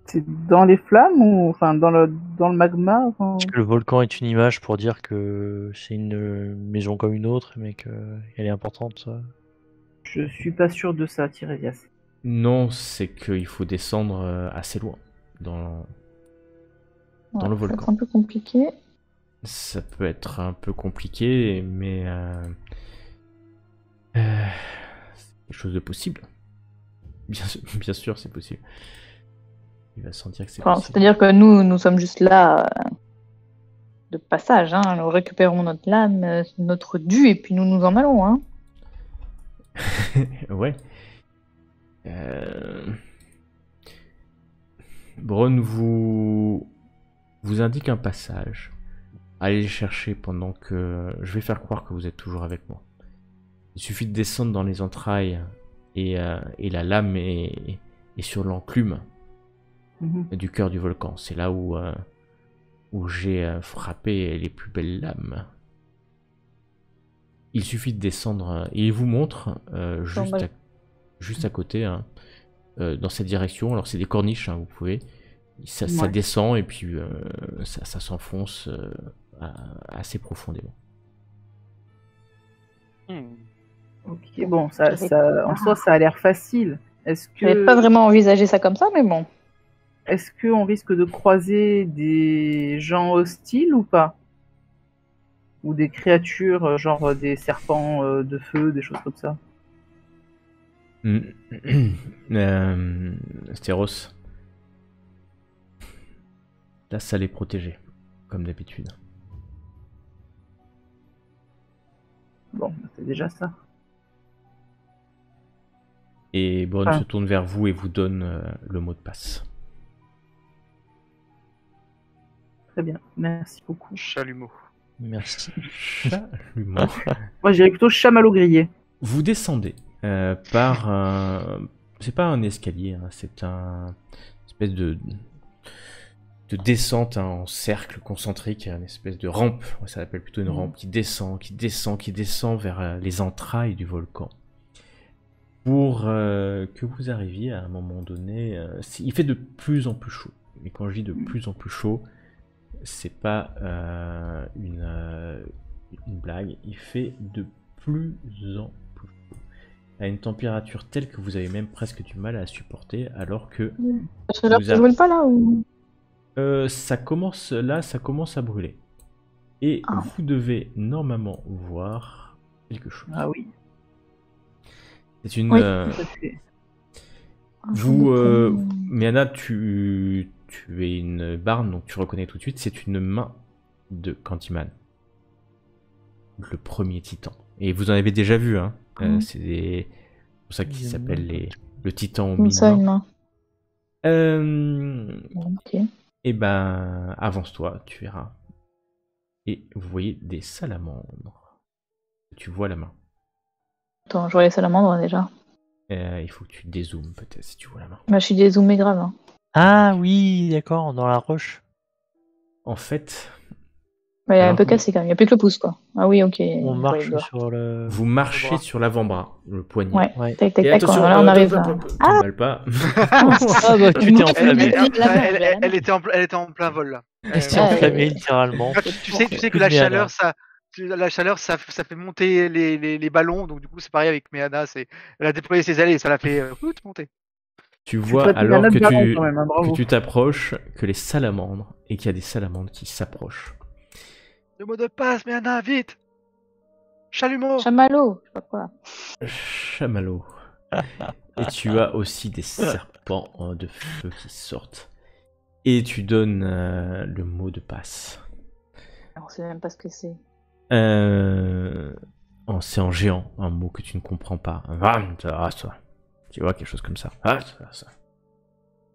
C'est dans les flammes ou enfin dans le magma enfin... Parce que le volcan est une image pour dire que c'est une maison comme une autre, mais qu'elle est importante. Je suis pas sûr de ça, Tirésias. Non, c'est qu'il faut descendre assez loin dans le Ça va volcan. être un peu compliqué. Ça peut être un peu compliqué, mais c'est quelque chose de possible. Bien sûr, c'est possible. Il va sentir que c'est Enfin, possible. c'est-à-dire que nous sommes juste là de passage. Hein. Nous récupérons notre lame, notre dû, et puis nous nous en allons. Hein. Ouais. Bron vous indique un passage. Allez le chercher pendant que je vais faire croire que vous êtes toujours avec moi. Il suffit de descendre dans les entrailles et la lame est sur l'enclume du cœur du volcan. C'est là où j'ai frappé les plus belles lames. Il suffit de descendre et il vous montre juste à côté, hein, dans cette direction. Alors c'est des corniches, hein, vous pouvez. Ça Ouais. descend et puis ça s'enfonce assez profondément. Ok, bon, en J'avais soi, ça a l'air facile. J'avais pas vraiment envisagé ça comme ça, mais bon. Est-ce qu'on risque de croiser des gens hostiles ou pas? Ou des créatures, genre des serpents de feu, des choses comme ça? Stéros, la salle est protégée, comme d'habitude. Bon, c'est déjà ça. Et Bronn Ah. se tourne vers vous et vous donne le mot de passe. Très bien, merci beaucoup. Chalumeau. Merci. Chalumeau. Moi, j'irais plutôt chamallow grillé. Vous descendez par un... C'est pas un escalier, hein, c'est un espèce de descente en cercle concentrique, une espèce de rampe, ça s'appelle plutôt une rampe, qui descend vers les entrailles du volcan. Pour que vous arriviez à un moment donné... il fait de plus en plus chaud. Et quand je dis de plus en plus chaud, c'est pas une blague, il fait de plus en plus chaud. À une température telle que vous avez même presque du mal à la supporter, alors que Parce que là, Vous tu a- brûles pas là ou... ça commence à brûler. Et Ah. vous devez normalement voir quelque chose. Ah oui, C'est une... Oui. tout à fait. vous, Miana, tu es une barne, donc tu reconnais tout de suite, c'est une main de Candyman. Le premier titan. Et vous en avez déjà vu, hein. C'est pour ça qu'il s'appelle le titan aux Comme mille ça, mains. une main. Euh, Ok. Et ben, avance-toi, tu verras. Et vous voyez des salamandres. Tu vois la main. Attends, je vois les salamandres déjà. Il faut que tu dézoomes peut-être si tu vois la main. Bah, je suis dézoomé grave. Hein. Ah oui, d'accord, dans la roche. En fait, Bah, il est un Alors, peu cassé quand même. Il n'y a plus que le pouce, quoi. Ah oui, ok. On je vois les marche doigts. sur le. vous marchez bras. sur l'avant-bras, le poignet. Ouais. Ouais. Tac, tac, Et tac. attention, Là, on arrive là. t'emballes pas. Ah bah tu t'es enflammé. Elle était en plein vol là. Elle s'est Ouais. enflammée littéralement. Tu sais que Plus la de Méana. chaleur, ça fait monter les ballons, donc du coup c'est pareil avec Méana, elle a déployé ses ailes et ça l'a fait monter. Tu Tu vois traites alors Miana de que baron, quand même, hein, bravo. tu t'approches, que les salamandres, et qu'il y a des salamandres qui s'approchent. Le mot de passe, Méana, vite. Chalumeau. Chamallow, je sais pas quoi. Chamallow. Et tu as aussi des serpents de feu qui sortent. Et tu donnes le mot de passe. On sait même pas ce que c'est. C'est en géant, un mot que tu ne comprends pas. Ça. Tu vois, quelque chose comme ça. Ça.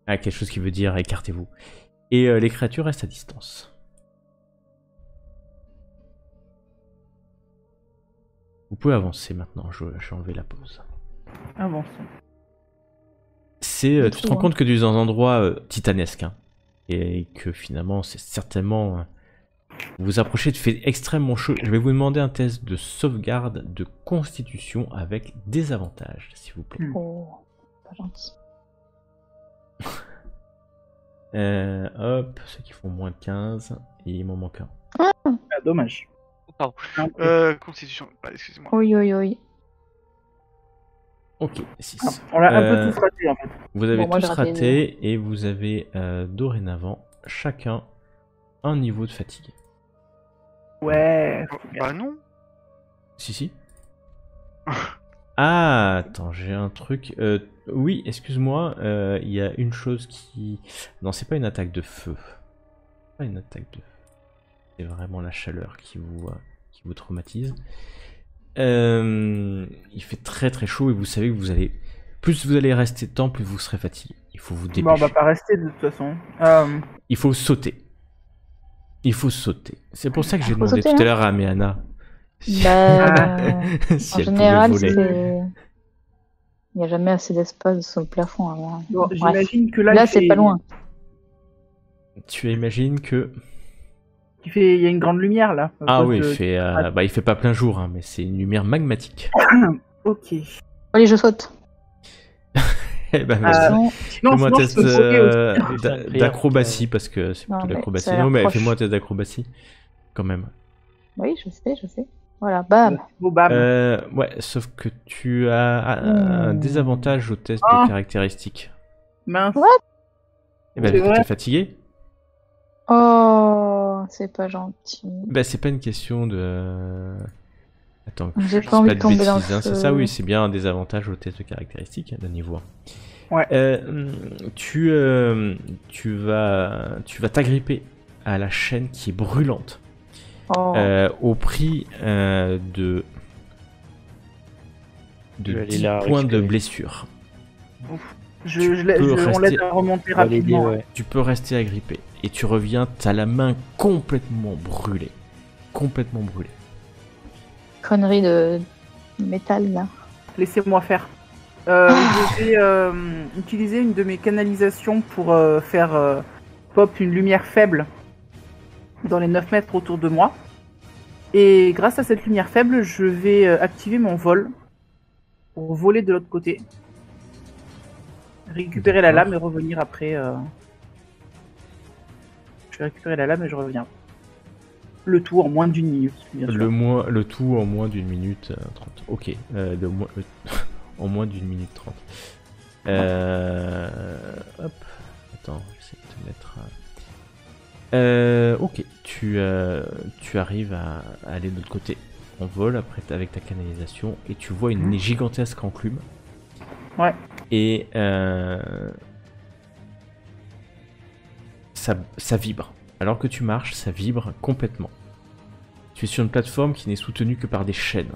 Quelque chose qui veut dire écartez-vous. Et les créatures restent à distance. Vous pouvez avancer maintenant, je vais enlever la pause. Avançons. Tu te rends compte que tu es dans un endroit titanesque. Hein, et que finalement, c'est certainement... vous vous approchez, il fait extrêmement chaud. Je vais vous demander un test de sauvegarde de constitution avec des avantages, s'il vous plaît. Oh, pas gentil. Hop, ceux qui font moins de 15, et il m'en manque un. Ah, dommage. Pardon. Ah, Constitution, excusez-moi. Oui, oui, oui. Ok, 6. on l'a un peu tous raté en fait. Vous avez Bon, moi, tous j'ai raté raté, et vous avez dorénavant chacun un niveau de fatigue. Ouais. Bah non. Si. Ah, attends, j'ai un truc. Oui, excuse-moi, il y a une chose qui... Non, c'est pas une attaque de feu. Pas une attaque de feu. C'est vraiment la chaleur qui vous traumatise. Il fait très très chaud et vous savez que vous allez... Plus vous allez rester de temps, plus vous serez fatigué. Il faut vous dépêcher. Bon, on va pas rester de toute façon. Il faut sauter. Il faut sauter. C'est pour ça que j'ai Faut demandé sauter, tout à hein. l'heure à Méana Bah, si en elle général, pouvait voler. c'est... Il n'y a jamais assez d'espace sous le plafond avant. Bon, Bref. j'imagine que là, Là, il c'est fait- pas loin. Tu imagines que... il y a une grande lumière là. à Ah cause oui, de- il fait pas plein jour, hein, mais c'est une lumière magmatique. Ok. Allez, je saute. Eh ben, Euh, vas-y. Sinon, Fais-moi un sinon, test je peux voler aussi. d'acrobatie, parce que c'est Non, plutôt mais l'acrobatie. ça a l'air Non, mais proche. fais-moi un test d'acrobatie, quand même. Oui, je sais. Voilà, bam. Bon, bam. Ouais, sauf que tu as un désavantage au test Ah. de caractéristiques. Mince. What Eh ben, C'est parce que vrai. t'es fatigué. Oh, c'est pas gentil. Ben, c'est pas une question de... Attends, que J'ai je pas dise envie pas de de tomber dans le bêtises, hein. C'est feu. ça, oui, c'est bien un désavantage au test de caractéristiques, de niveau 1. Ouais. Tu vas t'agripper à la chaîne qui est brûlante, Oh. au prix de Je vais aller 10 la points de récupérer. blessure. On rester- laisse remonter On va l'aider, rapidement. ouais. Tu peux rester agrippé et tu reviens, t'as la main complètement brûlée. Complètement brûlée. Connerie de métal, là. Laissez-moi faire. Je vais utiliser une de mes canalisations pour faire pop une lumière faible dans les 9 mètres autour de moi. Et grâce à cette lumière faible, je vais activer mon vol pour voler de l'autre côté. Récupérer la D'accord. lame et revenir après. Je vais récupérer la lame et je reviens. Le tout en moins d'une minute, bien sûr. Le tout en moins d'une minute 30. Ok, en moins d'une minute 30. Hop, attends, j'essaie de te mettre... ok, tu arrives à aller de l'autre côté en vol après avec ta canalisation et tu vois une gigantesque enclume. Ouais. Et ça vibre. Alors que tu marches, ça vibre complètement. Tu es sur une plateforme qui n'est soutenue que par des chaînes.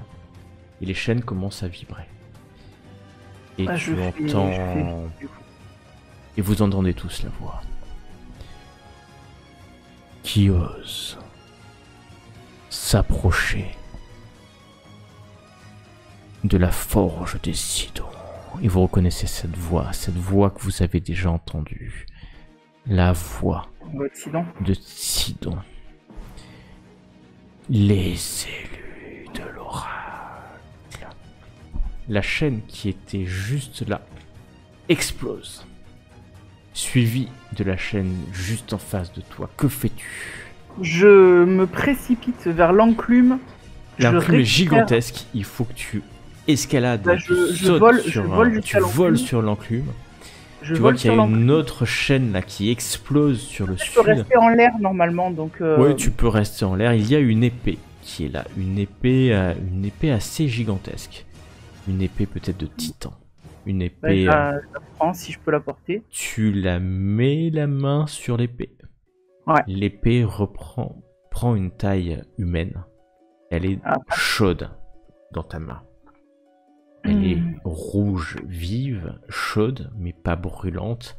Et les chaînes commencent à vibrer. Et Ah, tu je fais- entends... je fais- Et vous entendez tous la voix. Qui ose s'approcher de la forge des Sidons. Et vous reconnaissez cette voix que vous avez déjà entendue. La voix Accident. de Sidon. Les élus de l'oracle. La chaîne qui était juste là explose. Suivi de la chaîne juste en face de toi. Que fais-tu? Je me précipite vers l'enclume. Je L'enclume est récupère- gigantesque. Il faut que tu escalades. Bah, et tu je sautes vole- sur je vole tu jusqu'à voles l'enclume. sur l'enclume. Je Tu vois vole qu'il y sur a une l'enclume. autre chaîne là qui explose sur le Je peux sud. rester en l'air normalement, donc. Oui, tu peux rester en l'air. Il y a une épée qui est là. Une épée assez gigantesque. Une épée peut-être de titan. Une bah, épée. je la prends si je peux la porter. Tu la mets la main sur l'épée. Ouais. L'épée prend une taille humaine. Elle est Ah. chaude dans ta main. Elle est rouge vive, chaude, mais pas brûlante.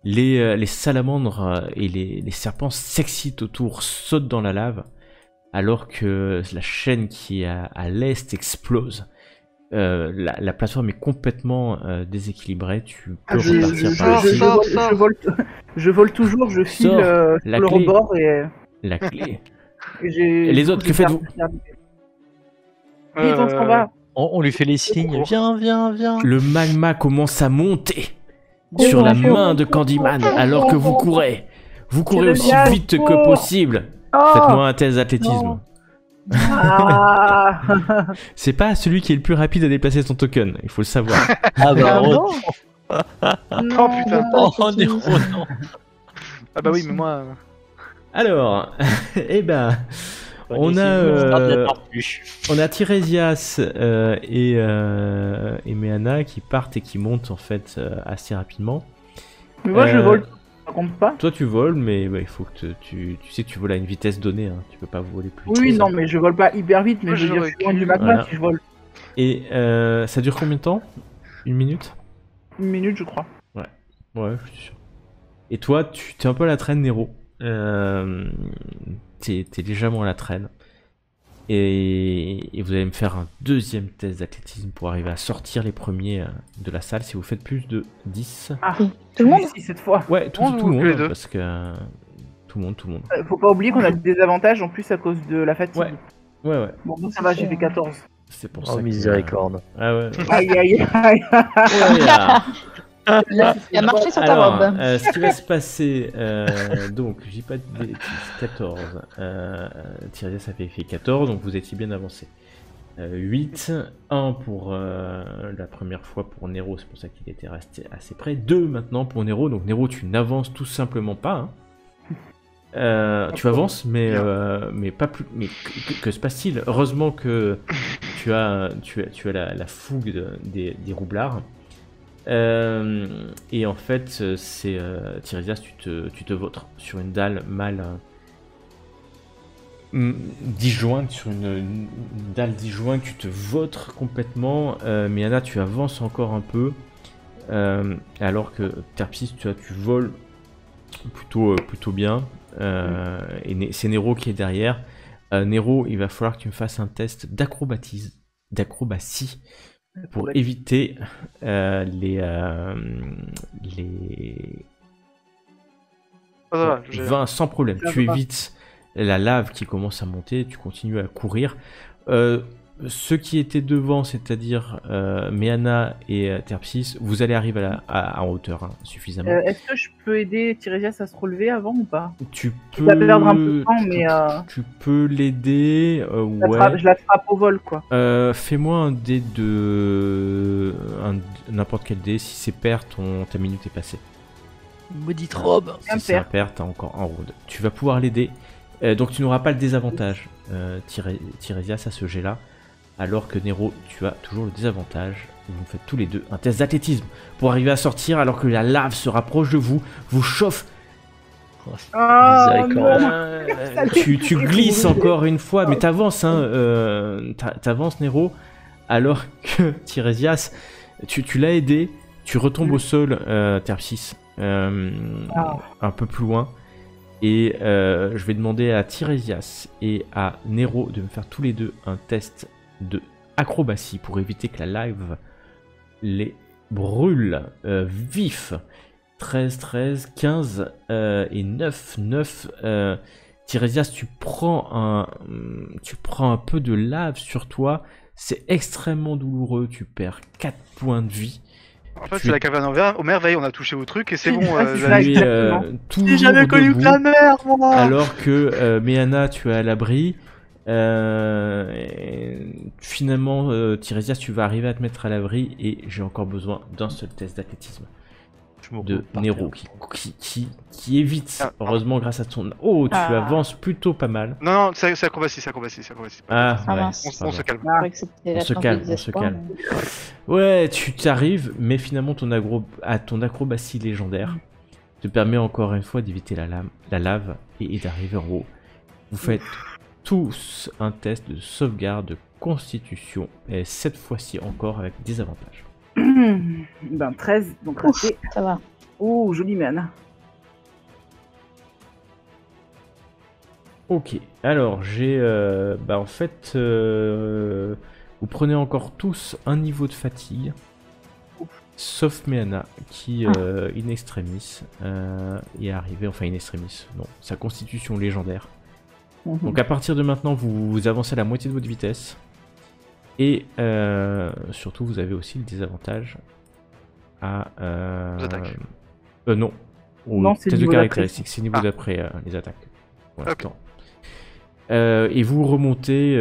Les salamandres et les serpents s'excitent autour, sautent dans la lave, alors que la chaîne qui est à l'est explose. La plateforme est complètement déséquilibrée. Tu peux repartir par ici. Je vole toujours, je file Sors, sur la le clé. rebord et La clé. j'ai. Et les autres, que faites-vous? Vite, on s'en va. On lui fait les signes. Viens. Le magma commence à monter Cours, sur la cours, main de Candyman alors que vous courez. Vous courez aussi Tirez-moi, vite que cours. possible. Oh, Faites-moi un test d'athlétisme. non. Ah. C'est pas celui qui est le plus rapide à déplacer son token, il faut le savoir. Ah bah, Bravo. Non, Oh, putain. oh, non. Ah bah oui, mais moi... Alors, eh ben, on a Tirésias et Meana qui partent et qui montent en fait assez rapidement. Mais moi, je Euh, vole. Ça compte pas. Toi tu voles, mais bah, il faut que tu sais que tu voles à une vitesse donnée, hein. Tu peux pas voler plus vite Oui, que ça. non, mais je vole pas hyper vite, mais Moi, je veux je dire, je suis loin du recule. magma Voilà. si je vole. Et ça dure combien de temps? Une minute? Une minute, je crois. Ouais, je suis sûr. Et toi, tu t'es un peu à la traîne, Nero. T'es légèrement à la traîne. Et vous allez me faire un deuxième test d'athlétisme pour arriver à sortir les premiers de la salle. Si vous faites plus de 10. Ah, Tout le monde réussi cette fois. Ouais, tout le tous les monde. deux. Parce que tout le monde. Faut pas oublier qu'on a des avantages en plus à cause de la fatigue. Ouais. Bon, donc ça va, j'ai fait 14. C'est pour ça Oh, que... miséricorde. Ah ouais. Aïe, aïe, aïe. Ouais, Il a marché sur ta Alors, robe. ce qui va se passer, donc, j'ai pas de bêtises, 14. Thierry, ça fait 14, donc vous étiez bien avancé. 8, 1 pour la première fois pour Nero, c'est pour ça qu'il était resté assez près. 2 maintenant pour Nero, donc Nero, tu n'avances tout simplement pas. Tu avances, mais pas plus. Mais que se passe-t-il? Heureusement que tu as la fougue des roublards. Et en fait, c'est Tiresias, tu te vautres sur une dalle mal disjointe, sur une dalle disjointe, tu te vautres complètement. Miana, tu avances encore un peu, alors que Terpsis, tu voles plutôt bien. Et c'est Nero qui est derrière. Nero, il va falloir que tu me fasses un test d'acrobatie pour éviter les 20 sans problème. Tu évites la lave qui commence à monter, tu continues à courir. Ceux qui étaient devant, c'est-à-dire Meana et Terpsis, vous allez arriver en hauteur suffisamment. Est-ce que je peux aider Tiresias à se relever avant ou pas? Tu Il va perdre un peu de temps, mais tu peux l'aider. je l'attrape au vol, quoi. Fais-moi un dé de n'importe quel dé. Si c'est pair, ta minute est passée. Maudite robe. Si c'est impair, t'as encore un round. Tu vas pouvoir l'aider. Donc tu n'auras pas le désavantage, Tiresias, à ce jet-là. Alors que Nero, tu as toujours le désavantage. Vous faites tous les deux un test d'athlétisme pour arriver à sortir alors que la lave se rapproche de vous, vous chauffe. Tu glisses encore une fois, mais t'avances, t'avances Nero, alors que Tiresias, tu l'as aidé, tu retombes au sol, Terpsis, un peu plus loin. Et je vais demander à Tiresias et à Nero de me faire tous les deux un test de acrobatie pour éviter que la lave les brûle vif. 13, 13, 15 et 9. Tiresias, tu prends un peu de lave sur toi. C'est extrêmement douloureux. Tu perds 4 points de vie. En fait, c'est la caverne au merveille, on a touché au truc et c'est bon. J'ai jamais connu que la merde, moi. Alors que Meana, tu es à l'abri. Finalement, Tiresias, tu vas arriver à te mettre à l'abri et j'ai encore besoin d'un seul test d'athlétisme de Nero qui évite, heureusement grâce à ton... Oh, tu avances plutôt pas mal. Non, c'est acrobatie. Ah, Ah, ouais, mince. On se calme. on se calme. Ouais, tu t'arrives, mais finalement ton acrobatie légendaire te permet encore une fois d'éviter la lave et d'arriver en haut. Vous faites tous un test de sauvegarde de constitution, et cette fois-ci encore avec des avantages. 13, donc Ouf, ça va. Oh, joli man. Ok, alors j'ai... en fait, vous prenez encore tous un niveau de fatigue, sauf Meana qui, in extremis, est arrivé, enfin in extremis, non, sa constitution légendaire. Donc à partir de maintenant, vous avancez à la moitié de votre vitesse. Et surtout, vous avez aussi le désavantage à... non. Non, c'est test le de niveau caractéristiques, c'est le niveau d'après les attaques. Pour l'instant. Et vous remontez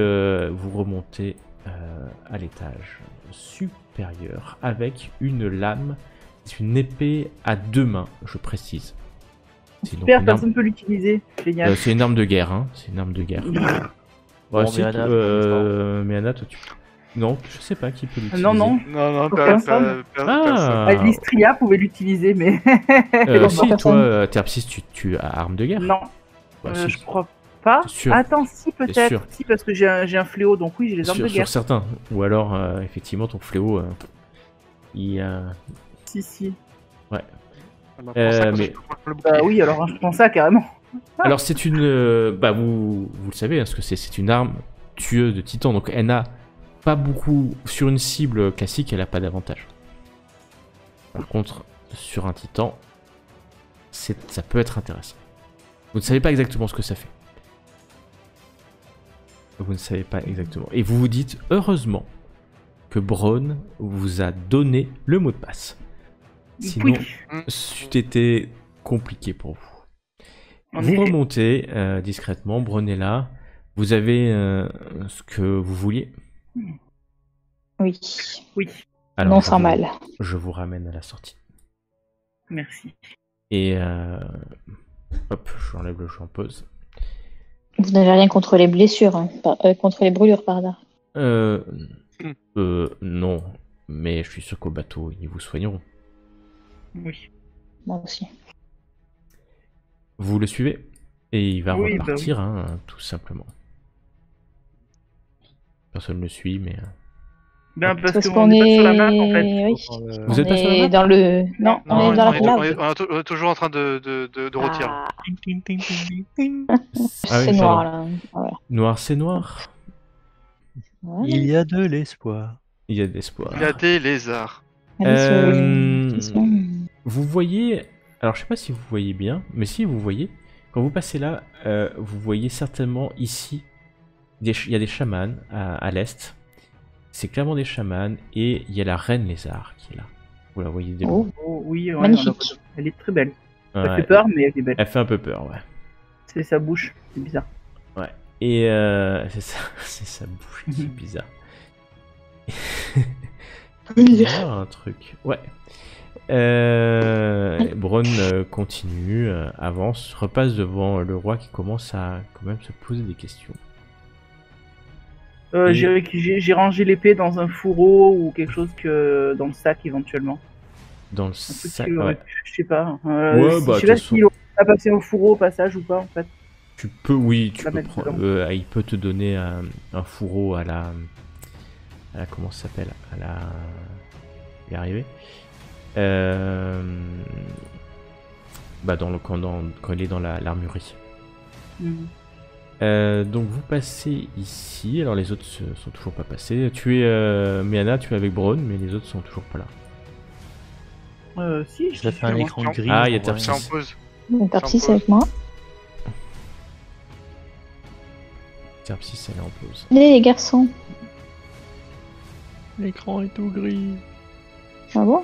à l'étage supérieur avec une lame, c'est une épée à 2 mains, je précise. Super, personne ne peut l'utiliser. Génial. C'est une arme de guerre, hein. C'est une arme de guerre. Meana, toi tu... Non, je sais pas qui peut l'utiliser. Non, personne. Alistria pouvait l'utiliser, mais... si, toi, Terpsis, tu as arme de guerre? Non, je crois pas. Attends, si, peut-être. Si, parce que j'ai un fléau, donc oui, j'ai les armes de guerre. Sur certains. Ou alors, effectivement, ton fléau, il... Si. Ouais. Oui, alors je prends ça carrément. Alors c'est une... vous le savez, parce que c'est une arme tueuse de titan, donc elle n'a pas beaucoup... Sur une cible classique, elle n'a pas d'avantage. Par contre, sur un titan, ça peut être intéressant. Vous ne savez pas exactement ce que ça fait. Vous ne savez pas exactement. Et vous vous dites, heureusement, que Braun vous a donné le mot de passe. Sinon, Oui, c'eût été compliqué pour vous. en Vous effet. remontez discrètement, Brunella. Vous avez ce que vous vouliez. Oui. Oui, Non je sans vous- mal. Je vous ramène à la sortie. merci. Et hop, j'enlève le jeu en pause. Vous n'avez rien contre les blessures, hein, contre les brûlures, pardon. Euh, non, mais je suis sûr qu'au bateau, ils vous soigneront. Oui. Moi aussi. Vous le suivez et il va Oui, bah repartir, hein, tout simplement. Personne ne le suit, mais... Ben, parce Parce qu'on qu'on n'est pas est. sur la map, en fait. Oui. Vous On êtes pas sur la est map dans le. Non, on Non, est dans la on est, cloud. on est toujours en train de rôtir. Ah, Ah c'est oui, noir pardon. là. Voilà. Noir, c'est noir. Voilà. Il y a de l'espoir. Il y a de l'espoir. Il y a des lézards. Allez, Euh, doucement. Vous voyez... Alors, je sais pas si vous voyez bien, mais si vous voyez, quand vous passez là, vous voyez certainement ici, il y a des chamans à l'est. C'est clairement des chamans, et il y a la reine lézard qui est là. Vous la voyez des Oh. Oh, oui, ouais, Magnifique. elle est très belle. Ouais, Elle fait peur, mais elle est belle. elle fait un peu peur, ouais. C'est sa bouche, c'est bizarre. Ouais. Et c'est ça, c'est sa bouche qui est bizarre. Il y a un truc. Ouais. Bronn continue, avance, repasse devant le roi qui commence à quand même se poser des questions. Et- J'ai rangé l'épée dans un fourreau ou quelque chose que dans le sac éventuellement. Dans le Un truc sac, qui aurait ouais. pu- je sais pas. Ouais, bah, je sais de pas toute s'il a passé au fourreau au passage ou pas en fait. Tu peux, oui, tu La peux mettre prendre. dedans. Il peut te donner un fourreau à la comment ça s'appelle, à la. Il est arrivé. Bah quand il est dans l'armurerie. Mhm. Donc vous passez ici. Alors les autres sont toujours pas passés. Tu es Miana, tu es avec Braun, mais les autres sont toujours pas là. Si, Ça fait un écran gris. Ah, il y a ouais. Terpsy. C'est en pause. Une partie, Sans c'est avec moi. Terpsy, elle est en pause. Allez, les garçons. L'écran est tout gris. Ah bon?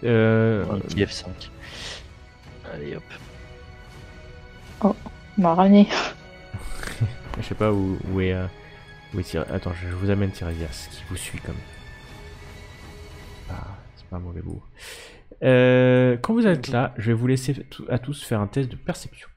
Un petit F5. Allez hop. On m'a ramené. Je sais pas où est Attends, je vous amène Tiresias qui vous suit comme. Ah, c'est pas un mauvais bout. Quand vous êtes là, je vais vous laisser à tous faire un test de perception.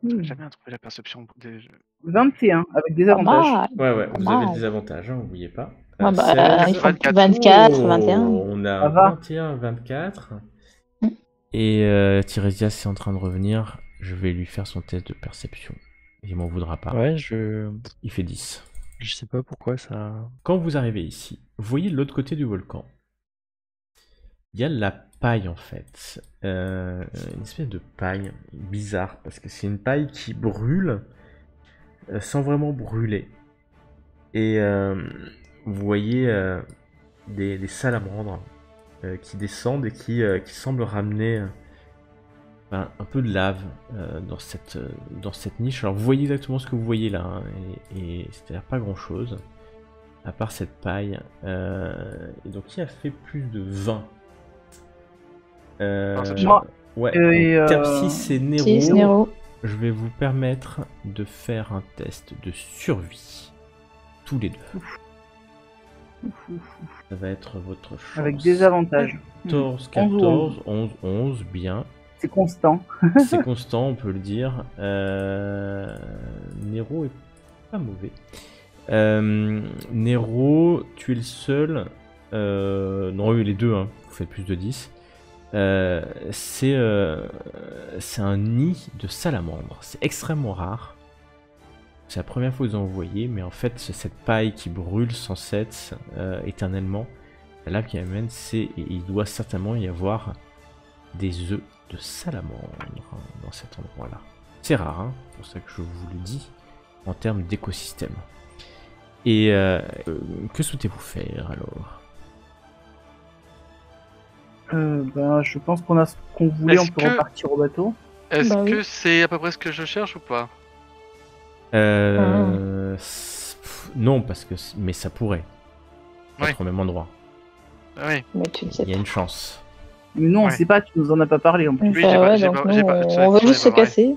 Hmm. J'ai jamais trouvé la perception des jeux. 21 avec des Pas avantages. mal. Ouais, vous Pas avez mal. des avantages, hein, n'oubliez pas. Ouais, bah, 16. il faut 24. 24, Oh, 21. On a Ça va. 21, 24. Mm. Et Tiresias est en train de revenir. Je vais lui faire son test de perception. Il m'en voudra pas. Ouais, Il fait 10. je sais pas pourquoi ça. Quand vous arrivez ici, vous voyez de l'autre côté du volcan. Il y a de la paille en fait. Une espèce de paille bizarre. Parce que c'est une paille qui brûle sans vraiment brûler. Et vous voyez des salamandres qui descendent et qui semblent ramener un peu de lave dans cette niche. Alors vous voyez exactement ce que vous voyez là, hein, et c'est-à-dire pas grand chose à part cette paille. Et donc qui a fait plus de 20 Moi. Ouais, Et, donc, Terpsy et Nero, 6, Nero. je vais vous permettre de faire un test de survie. Tous les deux. Ça va être votre chance. Avec des avantages. 14, 11 ou 14, 11, 11, bien. C'est constant. C'est constant, on peut le dire. Nero est pas mauvais. Nero, tu es le seul. Non, les deux, hein. Vous faites plus de 10. C'est un nid de salamandre. C'est extrêmement rare. C'est la première fois que vous en voyez, mais en fait, c'est cette paille qui brûle sans cesse éternellement. La lave qui amène, et il doit certainement y avoir des œufs de salamandre dans cet endroit-là. C'est rare, hein, c'est pour ça que je vous le dis, en termes d'écosystème. Et que souhaitez-vous faire alors? Je pense qu'on a ce qu'on voulait, on Est-ce peut que- repartir au bateau. Est-ce Bah oui. que c'est à peu près ce que je cherche ou pas? Non, parce que mais ça pourrait Ouais. être au même endroit. Oui. Mais tu le sais Il y a pas. une chance. Mais nous, on Ouais. sait pas, tu nous en as pas parlé en plus. Oui, Bah j'ai pas- ouais, j'ai donc pas- nous, j'ai pas- on veut ça juste se n'est pas vrai. casser.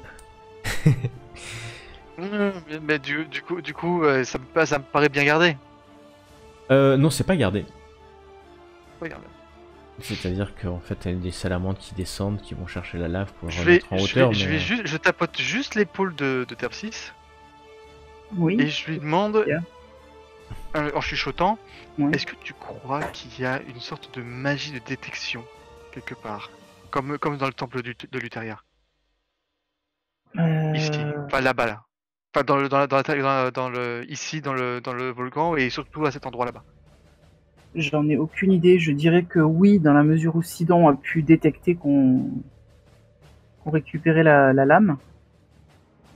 Mais du coup, ça me paraît bien gardé. Non, c'est pas gardé. Regarde. C'est-à-dire qu'en fait, il y a des salamandres qui descendent, qui vont chercher la lave pour Je remettre en hauteur. mais... je tapote juste l'épaule de Terpsis Oui. et je lui demande, Bien. en chuchotant, Ouais. est-ce que tu crois qu'il y a une sorte de magie de détection quelque part, comme dans le temple de Lutheria, ici, enfin là-bas là, enfin ici dans le volcan et surtout à cet endroit là-bas. J'en ai aucune idée. Je dirais que oui, dans la mesure où Sidon a pu détecter qu'on récupérait la lame.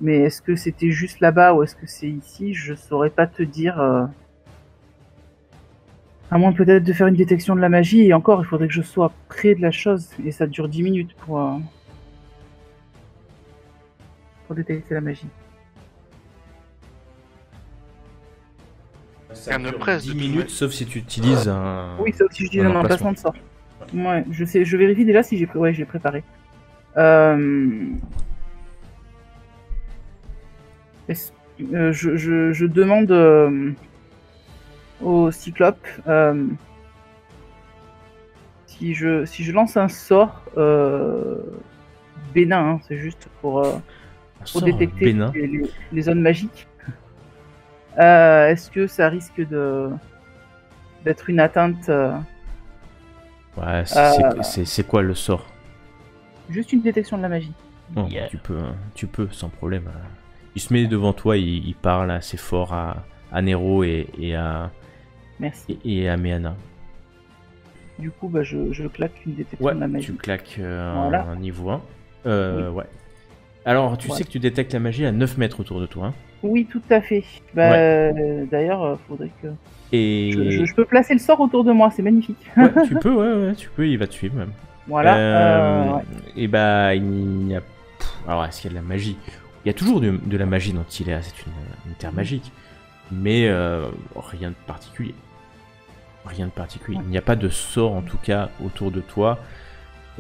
Mais est-ce que c'était juste là-bas ou est-ce que c'est ici? Je saurais pas te dire. À moins peut-être de faire une détection de la magie. Et encore, il faudrait que je sois près de la chose. Et ça dure 10 minutes pour détecter la magie. Ça Rien ne dure presse, 10 de toute minutes, manière. sauf si tu utilises un... Oui, sauf si je dis un un emplacement. emplacement de sort. Ouais, je vérifie déjà si j'ai je l'ai préparé. Je demande au Cyclope si je lance un sort bénin, hein, c'est juste pour sort détecter bénin. les zones magiques. Est-ce que ça risque d'être une atteinte Ouais, c'est quoi le sort? juste une détection de la magie? Non, Yeah. tu peux, sans problème. Il se met devant toi, il parle assez fort à Nero et à Merci. et à Meana. Du coup, bah, je claque une détection Ouais, de la magie. tu claques Voilà. un niveau 1. Ouais. Alors, tu Ouais. sais que tu détectes la magie à 9 mètres autour de toi. Hein. Oui, tout à fait. Bah, d'ailleurs, faudrait que Et je peux placer le sort autour de moi, c'est magnifique. ouais, tu peux, il va te suivre même. Voilà. Ouais. Et bah, il y a. Alors, est-ce qu'il y a de la magie? Il y a toujours de la magie dans Tilea, c'est une terre magique. Mais rien de particulier. Rien de particulier. Il n'y a pas de sort, en tout cas, autour de toi,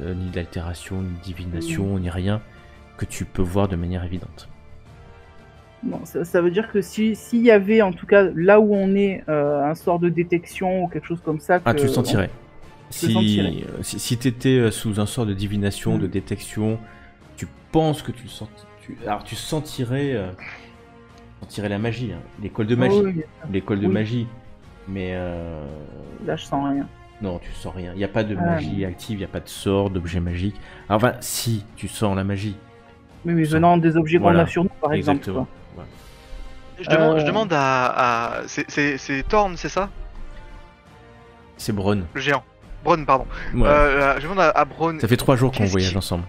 ni d'altération, ni de divination, ni rien que tu peux voir de manière évidente. Bon, ça veut dire que s'il y avait, en tout cas, là où on est, un sort de détection ou quelque chose comme ça. Ah, tu le sentirais. Je le sentirais. Si tu étais sous un sort de divination, de détection, tu penses que tu le sens. Alors, tu sentirais la magie. Hein. L'école de magie. Oh, oui, L'école de Oui. magie. Mais là, je sens rien. non, tu sens rien. Il n'y a pas de magie active, il n'y a pas de sort, d'objet magique. Alors, enfin, si, tu sens la magie. Oui, mais Sans- venant des objets qu'on Voilà. a sur nous, par exemple. Exactement. Quoi. Ouais. Je demande à c'est Thorn, c'est ça? C'est Bronn. Le géant. Bronn, pardon. Ouais. Je demande à Bronn. Ça fait 3 jours qu'on qu'est-ce voyage qui- ensemble.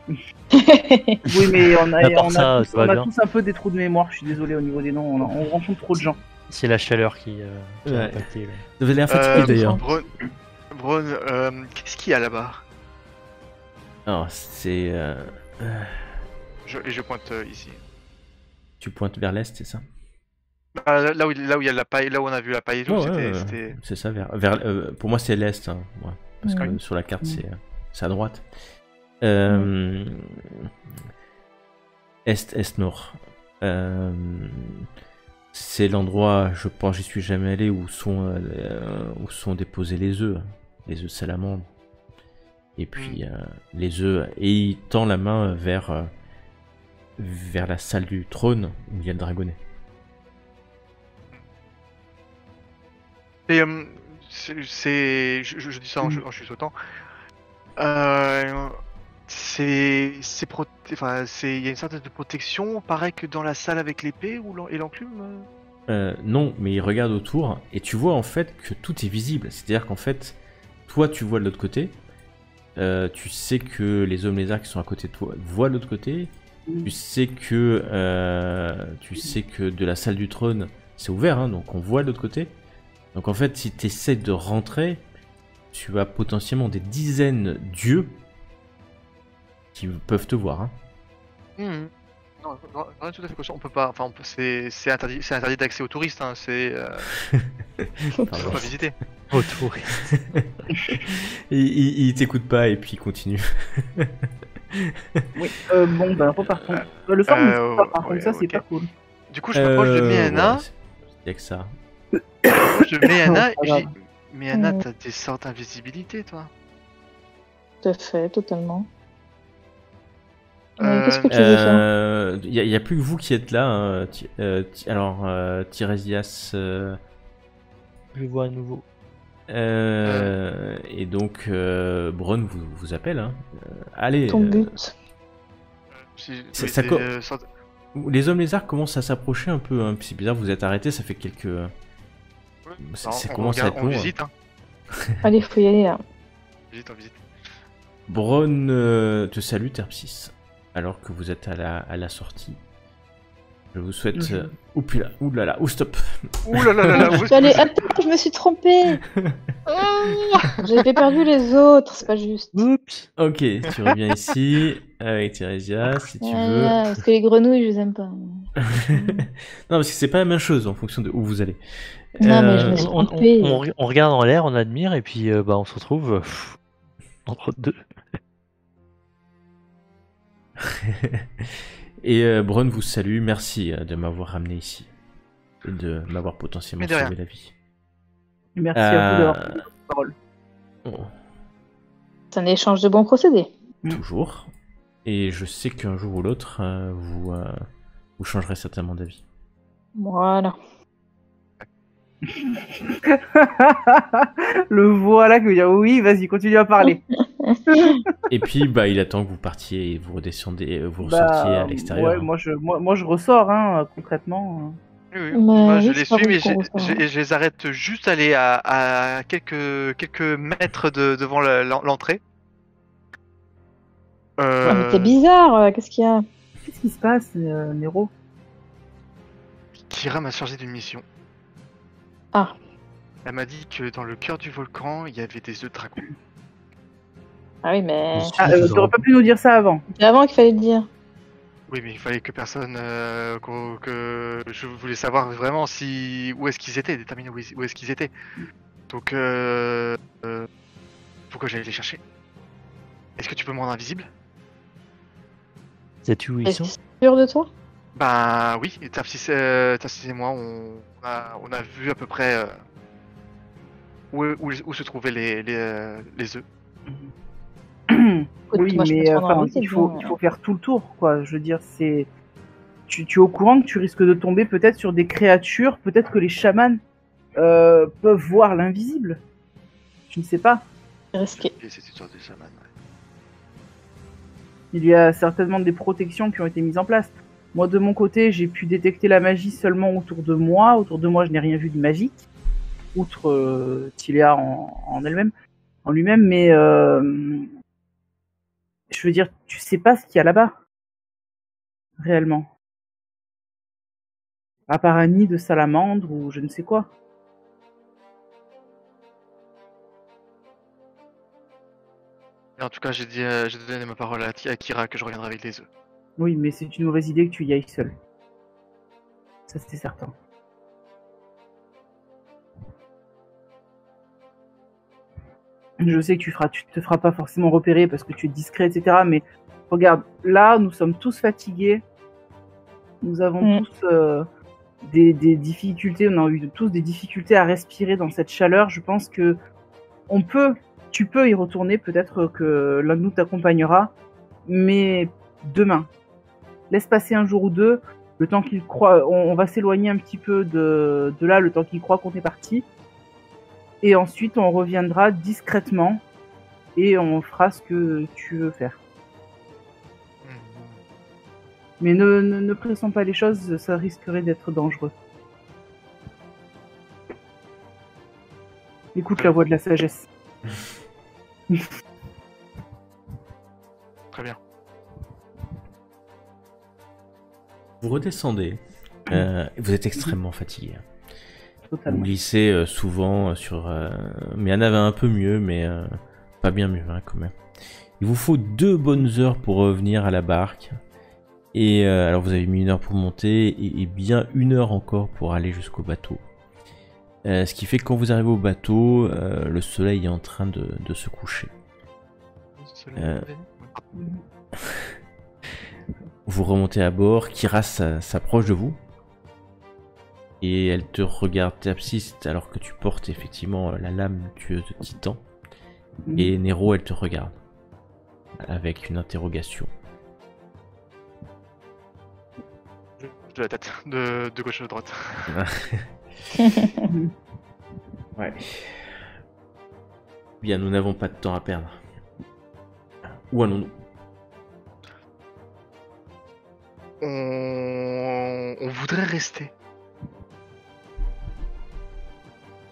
Oui, mais on À part a ça, tous, tout va on a bien. tous un peu des trous de mémoire, je suis désolé au niveau des noms, on rencontre trop de gens. C'est la chaleur qui a Ouais. impacté. là. Vous avez l'air fatigué d'ailleurs. Bronn, qu'est-ce qu'il y a là-bas? Alors, c'est. Je pointe ici. Tu pointes vers l'est, c'est ça? Là où il y a la paille, là où on a vu la paille et tout, Ouais, c'était. c'est ça, pour moi c'est l'est, hein, ouais, parce que sur la carte c'est à droite. Est-nord. C'est l'endroit, je pense, j'y suis jamais allé, où sont déposés les œufs de salamandre. Et puis les œufs, et il tend la main vers la salle du trône où il y a le dragonnet. Et je dis ça en chuchotant. Il y a une certaine de protection, pareil que dans la salle avec l'épée et l'enclume. Non, mais il regarde autour et tu vois en fait que tout est visible. C'est-à-dire qu'en fait, toi tu vois de l'autre côté, tu sais que les hommes lézards qui sont à côté de toi voient de l'autre côté. Tu sais que de la salle du trône c'est ouvert, hein, donc on voit de l'autre côté. Donc en fait, si tu essaies de rentrer, tu as potentiellement des dizaines d'yeux qui peuvent te voir. Hein. Non, on est tout à fait conscient. On peut pas. Enfin, c'est interdit d'accès aux touristes. Hein. On peut Pardon. pas visiter. Autour. Il t'écoute pas et puis il continue. Oui. Bon, bah, repartons. Le soir, on pas, par ouais, contre, ça, c'est ok. pas cool. Du coup, je m'approche de Miana. Il y a que ça. Je Miana et Pas je grave. dis Miana, Mm. t'as des sortes d'invisibilité, toi. Tout à fait, totalement. Mais qu'est-ce que tu veux faire? Il y a plus que vous qui êtes là. Hein. Alors, Tiresias. Je vois à nouveau. Et donc, Bron vous appelle. Hein. Allez, Ton but? ça les hommes lézards commencent à s'approcher un peu. Hein. C'est bizarre, vous êtes arrêtés, ça fait quelques. Ça commence à être on long. visite, hein. Allez, faut y aller là. On visite. Bron te salue, Terpsis, alors que vous êtes à la sortie. Je vous souhaite. Oulala, stop. Ouh là là là là, Je suis allée- Attends, je me suis trompée. J'avais perdu les autres, c'est pas juste. Oups. Ok, tu reviens ici avec Tiresias si tu veux. Ah, parce que les grenouilles, je les aime pas. Non, parce que c'est pas la même chose en fonction de où vous allez. Non, mais je me suis On, trompée. on regarde en l'air, on admire, et puis bah, on se retrouve entre deux. Et Bron vous salue, merci de m'avoir ramené ici et de m'avoir potentiellement Mais de rien. sauvé la vie. Merci à vous d'avoir pris la parole. Oh, C'est un échange de bons procédés. toujours. Et je sais qu'un jour ou l'autre, vous changerez certainement d'avis. Voilà. Le voilà qui veut dire oui, vas-y, continue à parler. Et puis, bah, il attend que vous partiez et vous redescendez, vous ressortiez à l'extérieur. Ouais, moi je ressors, hein, concrètement. Oui, oui. Bah, Moi, je oui, les c'est pas suis, mais bon qu'on ressort. je les arrête juste aller à quelques mètres devant l'entrée. Ah, mais t'es bizarre, qu'est-ce qu'il y a? Qu'est-ce qui se passe, Nero? Kira m'a chargé d'une mission. Ah. Elle m'a dit que dans le cœur du volcan, il y avait des œufs de dragon. Ah oui, mais T'aurais pas pu nous dire ça avant. c'est avant qu'il fallait le dire. Oui, mais il fallait que personne. Que je voulais savoir vraiment où est-ce qu'ils étaient, déterminer où est-ce qu'ils étaient. Donc, pourquoi j'allais les chercher? Est-ce que tu peux me rendre invisible? Sais-tu où ils Est-ce sont? que c'est sûr de toi? Bah oui, Tarsis et moi, on a vu à peu près où se trouvaient les œufs. Écoute, Oui, moi, je peux mais te rendre enfin, invisible, il faut hein. faire tout le tour, quoi. Je veux dire, tu es au courant que tu risques de tomber peut-être sur des créatures, peut-être que les chamans peuvent voir l'invisible. Je ne sais pas. C'est risqué. Et cette histoire de chaman, ouais. Il y a certainement des protections qui ont été mises en place. Moi, de mon côté, j'ai pu détecter la magie seulement autour de moi. Autour de moi, je n'ai rien vu de magique, outre Tilia en elle-même, en lui-même. Mais je veux dire, tu sais pas ce qu'il y a là-bas, réellement. À part un nid de salamandre ou je ne sais quoi. Et en tout cas, j'ai donné ma parole à Kira que je reviendrai avec les œufs. Oui, mais c'est une mauvaise idée que tu y ailles seul. Ça, c'est certain. Je sais que tu te feras pas forcément repérer parce que tu es discret, etc. Mais regarde, là, nous sommes tous fatigués. Nous avons tous des difficultés. On a eu tous des difficultés à respirer dans cette chaleur. Je pense que tu peux y retourner. Peut-être que l'un de nous t'accompagnera. Mais demain, laisse passer un jour ou deux. Le temps qu'il croit, on va s'éloigner un petit peu de là, le temps qu'il croit qu'on est parti. Et ensuite, on reviendra discrètement et on fera ce que tu veux faire. Mais ne pressons pas les choses, ça risquerait d'être dangereux. Écoute la voix de la sagesse. Très bien. Vous redescendez. Vous êtes extrêmement fatigué. Vous Totalement. glissez souvent sur... mais il y en avait un peu mieux, mais pas bien mieux hein, quand même. Il vous faut 2 bonnes heures pour revenir à la barque. Et alors vous avez mis 1 heure pour monter et bien 1 heure encore pour aller jusqu'au bateau. Ce qui fait que quand vous arrivez au bateau, le soleil est en train de se coucher. Vous remontez à bord, Kira s'approche de vous. Et elle te regarde Terpsiste alors que tu portes effectivement la lame tueuse de Titan. Et Nero, elle te regarde avec une interrogation. De la tête, de gauche à droite. Ouais. Bien, nous n'avons pas de temps à perdre. Où allons-nous? On voudrait rester.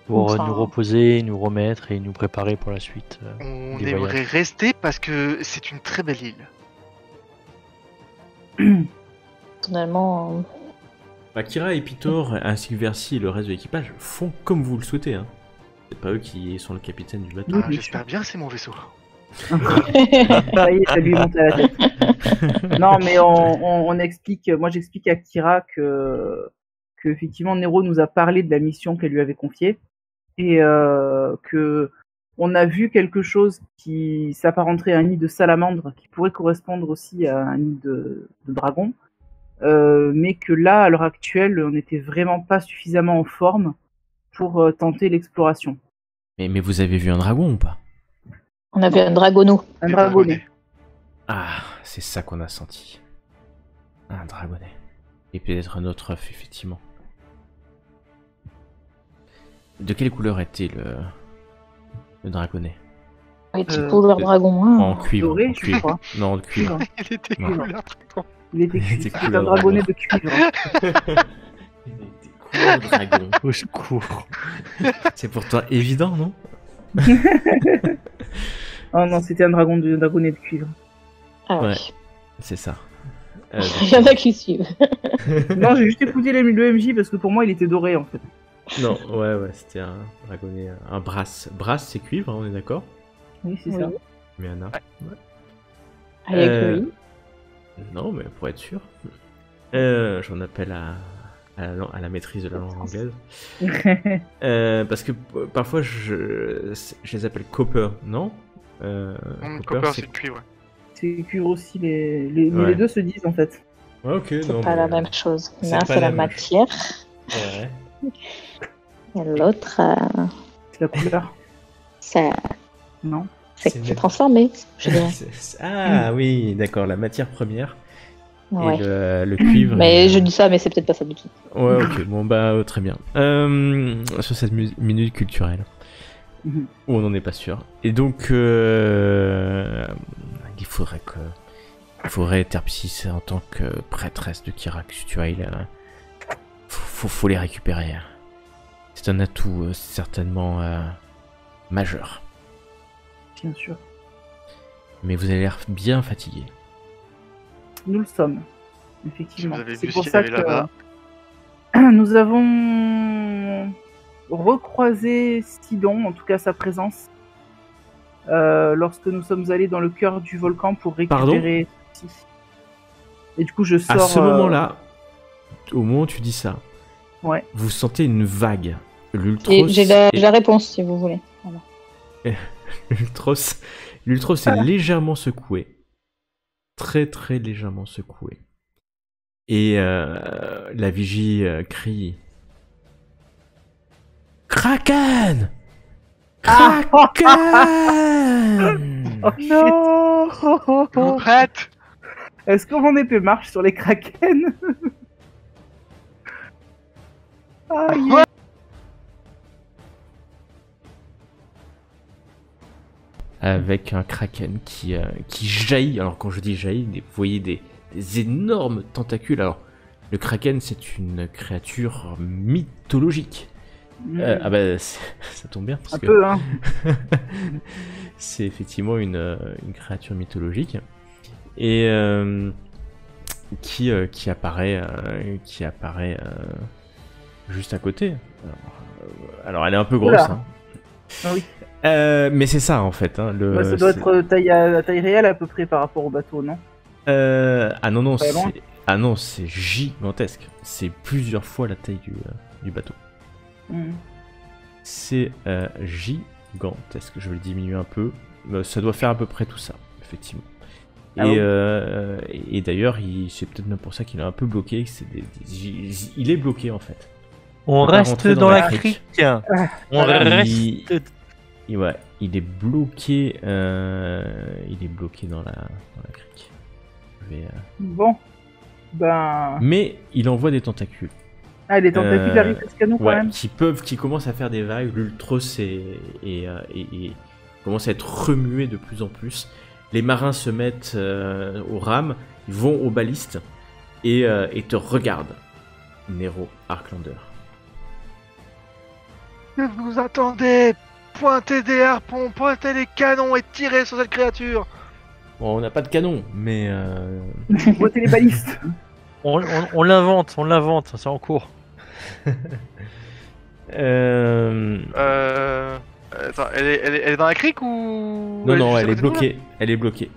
Pour Enfin, nous reposer, nous remettre et nous préparer pour la suite. On Des aimerait voyages. rester parce que c'est une très belle île. Personnellement, Bah, Kira et Pitor, ainsi que Versi et le reste de l'équipage font comme vous le souhaitez. Hein. C'est pas eux qui sont le capitaine du bateau. Oui, Ah, bien j'espère bien, c'est mon vaisseau. Ça y est, ça lui est monté à la tête. Non, mais on explique. Moi, j'explique à Kira que effectivement Nero nous a parlé de la mission qu'elle lui avait confiée et que on a vu quelque chose qui s'apparenterait à un nid de salamandre, qui pourrait correspondre aussi à un nid de dragon, mais que là, à l'heure actuelle, on n'était vraiment pas suffisamment en forme pour tenter l'exploration. Mais vous avez vu un dragon ou pas? on avait un dragono. Un Des dragonnet. Ah, c'est ça qu'on a senti. Un dragonnet. Et peut-être un autre œuf, effectivement. De quelle couleur était le dragonnet? Oui, petit couleur dragon. Hein. En cuivre. doré, en je cuivre. crois. Non, de cuivre. Il était Ouais. cool, hein. Il était Il était c'était couleur un dragonnet de cuivre. Il était couleur dragon. Au secours. C'est pourtant évident, non? Oh non, c'était un dragonnet de cuivre. Ah Ouais. oui. C'est ça. Il y en a qui suivent. Non, j'ai juste écouté le MJ parce que pour moi, il était doré en fait. Non, ouais, c'était un dragonnet, un brass. Brass, c'est cuivre, hein, on est d'accord? Oui, c'est Oui. ça. Mais un arc. Avec Euh, lui. Non, mais pour être sûr. J'en appelle à la maîtrise de la langue anglaise. Parce que parfois je les appelle copper, non? Copper, c'est le cuivre. C'est cuivre aussi, mais Ouais. les deux se disent en fait. Ouais, ok, C'est non. pas mais, la même chose. c'est L'un, pas c'est la la même matière. Ouais. Et l'autre, C'est la couleur. ça, Non. C'est c'est transformé, je dirais. Ah oui, d'accord, la matière première Ouais. et le cuivre. Mais je dis ça, mais c'est peut-être pas ça du tout. Ouais, ok, bon bah très bien. Sur cette minute culturelle, Mhm. où on n'en est pas sûr. Et donc, il faudrait Terpsis en tant que prêtresse de Kyrax, tu vois, faut les récupérer. C'est un atout certainement majeur. Bien sûr. Mais vous avez l'air bien fatigué. Nous le sommes. Si Effectivement. vous avez C'est vu pour ce qu'il y ça avait que là-bas. nous avons recroisé Sidon, en tout cas sa présence, lorsque nous sommes allés dans le cœur du volcan pour récupérer. Et du coup, je À sors. ce moment-là, au moment où tu dis ça, Ouais. vous sentez une vague. L'Ultros Et j'ai la réponse, si vous voulez. Voilà. L'Ultros est légèrement secoué. Très très légèrement secoué. Et la vigie crie Kraken! Kraken! Oh, shit. Vous prête? Est-ce que mon épée marche sur les kraken? Ah, yeah. Avec un kraken qui jaillit. Alors quand je dis jaillit, vous voyez des énormes tentacules. Alors le kraken c'est une créature mythologique. Ah bah ça tombe bien parce Un que peu, hein. c'est effectivement une créature mythologique et qui apparaît juste à côté. Alors elle est un peu grosse. Oula. Hein. Ah oui. Mais c'est ça en fait. Hein, Ça doit être taille réelle à peu près par rapport au bateau, non? Ah non, Pas loin. Ah non, c'est gigantesque. C'est plusieurs fois la taille du bateau. Hmm. C'est gigantesque. Je vais le diminuer un peu. Ça doit faire à peu près tout ça, effectivement. Ah Et, oui. et d'ailleurs, c'est peut-être même pour ça qu'il est un peu bloqué. Il est bloqué en fait. On peut pas reste rentrer dans, dans la la crique. crique. On Il- reste. Ouais, il est bloqué. Il est bloqué dans la crique. Je vais, Bon. Ben. Mais il envoie des tentacules. Ah, les tentacules arrivent jusqu'à nous quand Ouais, même. qui commencent à faire des vagues. L'Ultros et commence à être remué de plus en plus. Les marins se mettent aux rames, ils vont aux balistes et te regardent. Nero Arklander. Que vous attendez? Pointez des harpons, pointez les canons et tirez sur cette créature. Bon, on n'a pas de canon, mais Votez les balistes. On l'invente, c'est en cours. Attends, elle est dans la crique ou... non, juste elle à est côté de nous, là bloquée. Elle est bloquée.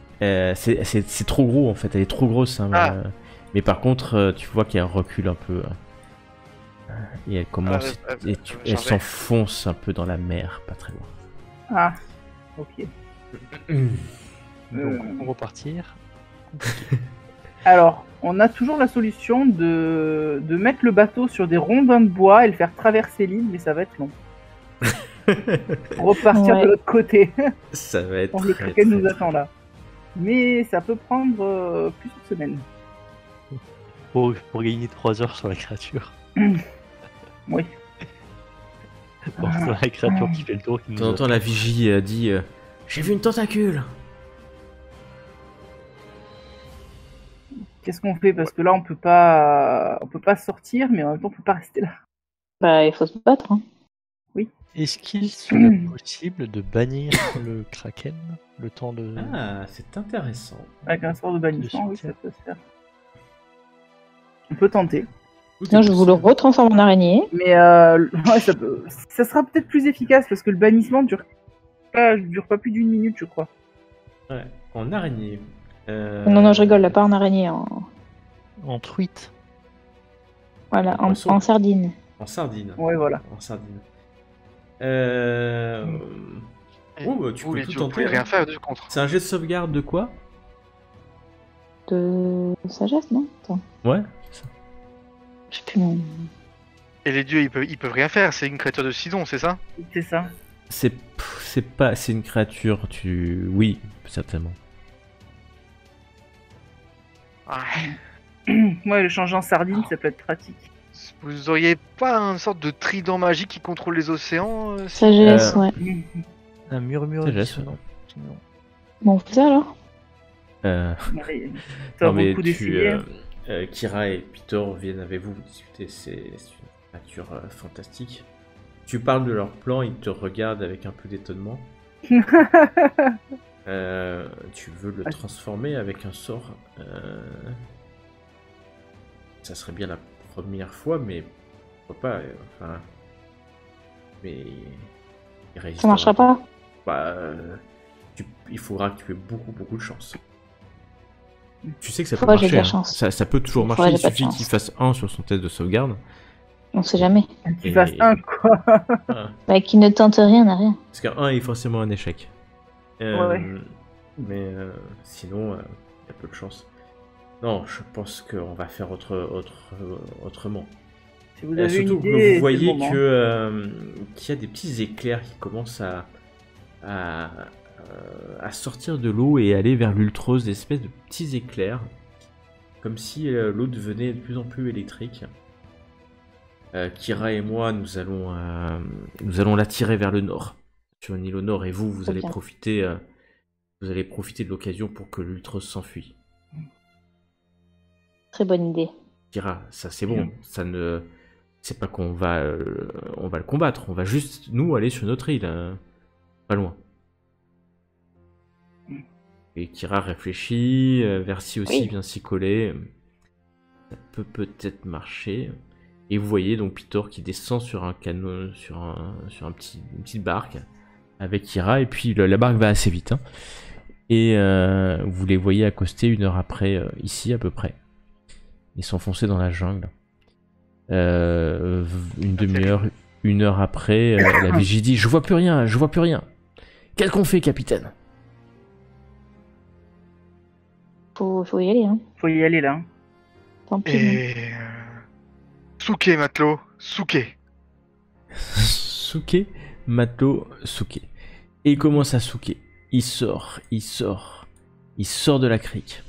C'est trop gros en fait, elle est trop grosse. Hein, Ah. mais par contre, tu vois qu'elle recule un peu. Et elle commence. Et elle s'enfonce un peu dans la mer, pas très loin. Ah, ok. Donc on va repartir. Alors, on a toujours la solution de mettre le bateau sur des rondins de bois et le faire traverser l'île, mais ça va être long. Repartir Ouais. de l'autre côté. Ça va être. Le très, Kraken nous très, attend là. Mais ça peut prendre plusieurs semaines. Pour gagner 3 heures sur la créature. Oui. Bon, c'est la créature qui fait le tour. Qui De nous temps en temps, la vigie dit j'ai vu une tentacule. Qu'est-ce qu'on fait? Parce que là, on peut pas sortir, mais en même temps, on peut pas rester là. Bah, il faut se battre. Hein. Est-ce qu'il serait possible de bannir le Kraken le temps de. Ah, c'est intéressant. Avec un sort de bannissement, oui, sortir. ça peut se faire. On peut tenter. Sinon, je vous le retransforme en araignée. Mais ouais, ça sera peut-être plus efficace parce que le bannissement dure pas plus d'1 minute, je crois. Ouais, en araignée. Non, je rigole, là, pas en araignée. En truite. Voilà, en Poisson. sardine. En sardine. Ouais, voilà. En sardine. Et Oh, bah, tu vous, peux les tout dieux, vous tenter. pouvez rien hein. faire de contre. C'est un jet de sauvegarde de quoi? De sagesse, non? Attends, Ouais. je sais plus mon. Et les dieux, ils peuvent rien faire, c'est une créature de Sidon, c'est ça? C'est ça. C'est une créature. Oui, certainement. Ouais, le changer en sardine, ça peut être pratique. Vous auriez pas une sorte de trident magique qui contrôle les océans Sagesse, ouais. Un murmure Sagesse, dissonant. Sinon. Bon, on fait ça alors? Ouais, ça Non vaut mais le coup d'essayer. Kira et Peter viennent avec vous discuter. C'est une créature fantastique. Tu parles de leur plan, ils te regardent avec un peu d'étonnement. Tu veux le transformer avec un sort. Ça serait bien la première fois, mais pourquoi pas. Enfin, mais il résistera. Ça marchera pas? Bah, il faudra que tu aies beaucoup de chance. Tu sais que ça peut Faudrait que j'ai marcher. de la hein. chance. Ça peut toujours Faudrait marcher. que j'ai Il pas de suffit chance. qu'il fasse 1 sur son test de sauvegarde. On sait jamais. Qu'il fasse Et- un, quoi. Bah, qui ne tente rien n'a rien. Parce qu'un 1 est forcément un échec. Ouais. Mais sinon, il y a peu de chance. Non, je pense qu'on va faire autrement. Si vous avez une Surtout que idée, vous c'est le voyez moment. qu'il y a des petits éclairs qui commencent à sortir de l'eau et aller vers l'ultros, des espèces de petits éclairs. Comme si l'eau devenait de plus en plus électrique. Kira et moi, nous allons l'attirer vers le nord, sur une île au nord, et vous allez bien. profiter de l'occasion pour que l'Ultros s'enfuit. Très bonne idée. Kira, ça c'est bon, c'est pas qu'on va, on va le combattre, on va juste nous aller sur notre île, pas loin. Et Kira réfléchit, Versi aussi Oui. vient s'y coller, ça peut peut-être marcher. Et vous voyez donc Pitor qui descend sur un canot, sur une petite barque avec Kira, et puis la barque va assez vite. Hein. Et vous les voyez accoster 1 heure après, ici à peu près. et s'enfoncer dans la jungle. Une demi-heure, 1 heure après, la vigie dit « Je vois plus rien, je vois plus rien. Qu'est-ce qu'on fait, capitaine ?» Faut y aller, hein. Faut y aller là. Tant pis. Et. Souke, matelot, souke. Souke, matelot, souke. Et il commence à souker. Il sort de la crique.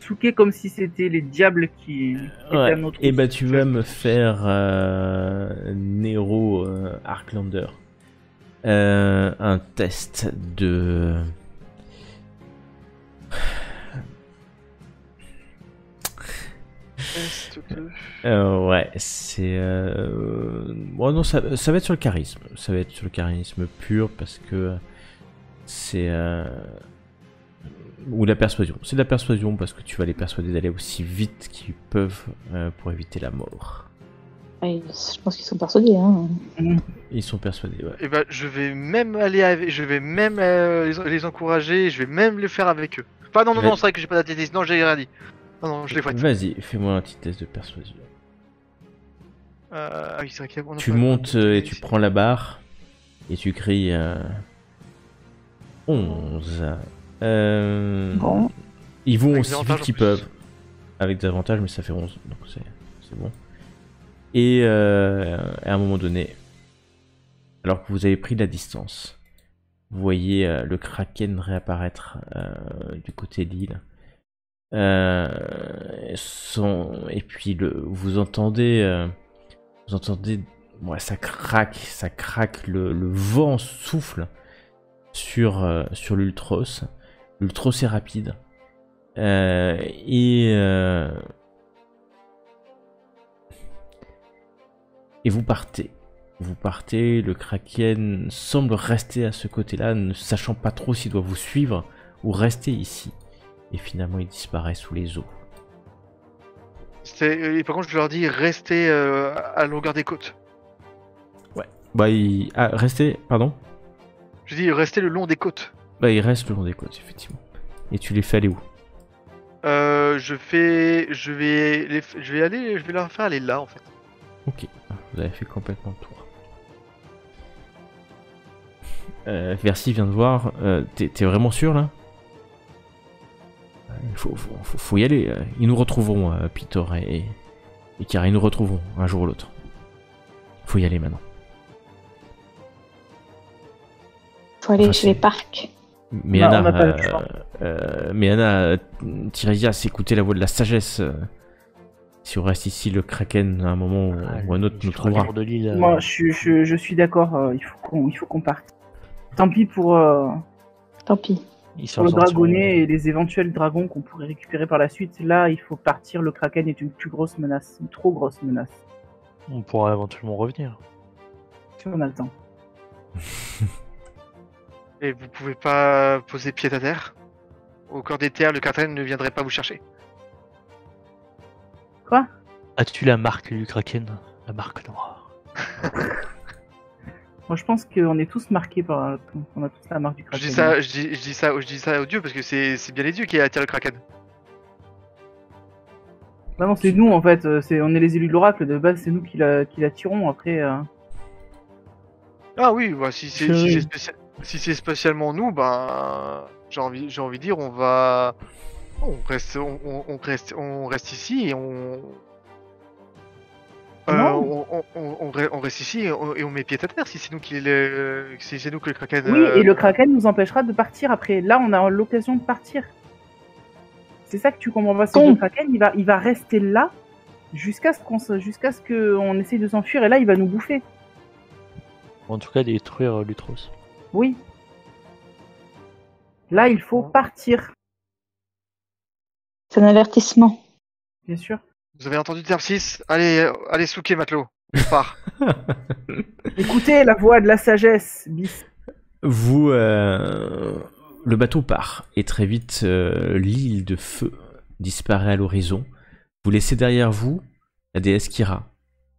Souqué comme si c'était les diables qui étaient à notre Et bah tu vas me faire Nero Arklander. Un test de... ouais, c'est... Bon non, ça va être sur le charisme. Ça va être sur le charisme pur parce que c'est... Ou la persuasion. C'est de la persuasion parce que tu vas les persuader d'aller aussi vite qu'ils peuvent pour éviter la mort. Ouais, je pense qu'ils sont persuadés, hein. Ils sont persuadés, ouais. Et bah, je vais même aller avec, je vais même les encourager, je vais même le faire avec eux. Enfin non, Ouais. c'est vrai que j'ai pas d'athlétisme, non, j'ai rien dit. Non, je les fouette. Vas-y, fais-moi un petit test de persuasion. Ah oui, c'est vrai qu'il y a... Tu montes et tu prends la barre et tu cries 11. Bon. Ils vont Avec aussi des vite avantages, qu'ils en plus. peuvent. Avec des avantages, mais ça fait 11, donc c'est bon. Et à un moment donné, alors que vous avez pris de la distance, vous voyez le kraken réapparaître du côté de l'île. Et puis vous entendez, ouais, ça craque, le vent souffle sur l'Ultros. L'Ultros est rapide. Et vous partez. Vous partez, le kraken semble rester à ce côté-là, ne sachant pas trop s'il doit vous suivre ou rester ici. Et finalement, il disparaît sous les eaux. Et par contre, je leur dis, restez à longueur des côtes. Bah, restez, pardon. Je dis, restez le long des côtes. Bah, il reste le long des côtes, effectivement. Et tu les fais aller où? Je vais leur faire aller là, en fait. Ok, vous avez fait complètement le tour. Versi vient de voir. T'es vraiment sûr là? Il faut y aller. Ils nous retrouveront, Pitor et Kara. Ils nous retrouveront un jour ou l'autre. Faut y aller maintenant. Faut aller Enfin, chez les parcs. Mais Non, Anna, on n'a pas le choix. Tiresias, écoutez la voix de la sagesse. Si on reste ici, le kraken, à un moment ou un autre, nous trouvera. De l'île. Moi, je suis d'accord. Il faut qu'on parte. Tant pis pour Tant pis. Ils pour le s'en sortiront. dragonnet et les éventuels dragons qu'on pourrait récupérer par la suite. Là, il faut partir. Le kraken est une plus grosse menace, une trop grosse menace. On pourra éventuellement revenir. Si on a le temps. Et vous pouvez pas poser pied à terre. Au cœur des terres, le kraken ne viendrait pas vous chercher. Quoi? As-tu la marque du kraken? La marque noire. Moi, je pense qu'on est tous marqués par. On a tous la marque du Je kraken. dis ça aux dieux parce que c'est bien les dieux qui attirent le kraken. Bah non, c'est nous en fait. On est les élus de l'oracle. De base, c'est nous qui l'attirons. Après. Ah oui, bah, si Chérie. c'est spécialement nous, ben j'ai envie de dire on reste ici et Non. on reste ici et on met pied à terre si c'est nous si c'est nous que le kraken. Oui, et le kraken nous empêchera de partir après. Là, on a l'occasion de partir. C'est ça que tu comprends pas. C'est que le kraken, il va rester là jusqu'à ce qu'on essaye de s'enfuir. Et là, il va nous bouffer. En tout cas, détruire l'Utros. Oui. Là, il faut partir, C'est un avertissement. bien sûr. Vous avez entendu Terpsis? Allez souquer matelot. On part. Écoutez la voix de la sagesse, bis. Le bateau part et très vite l'île de feu disparaît à l'horizon. Vous laissez derrière vous la déesse Kira,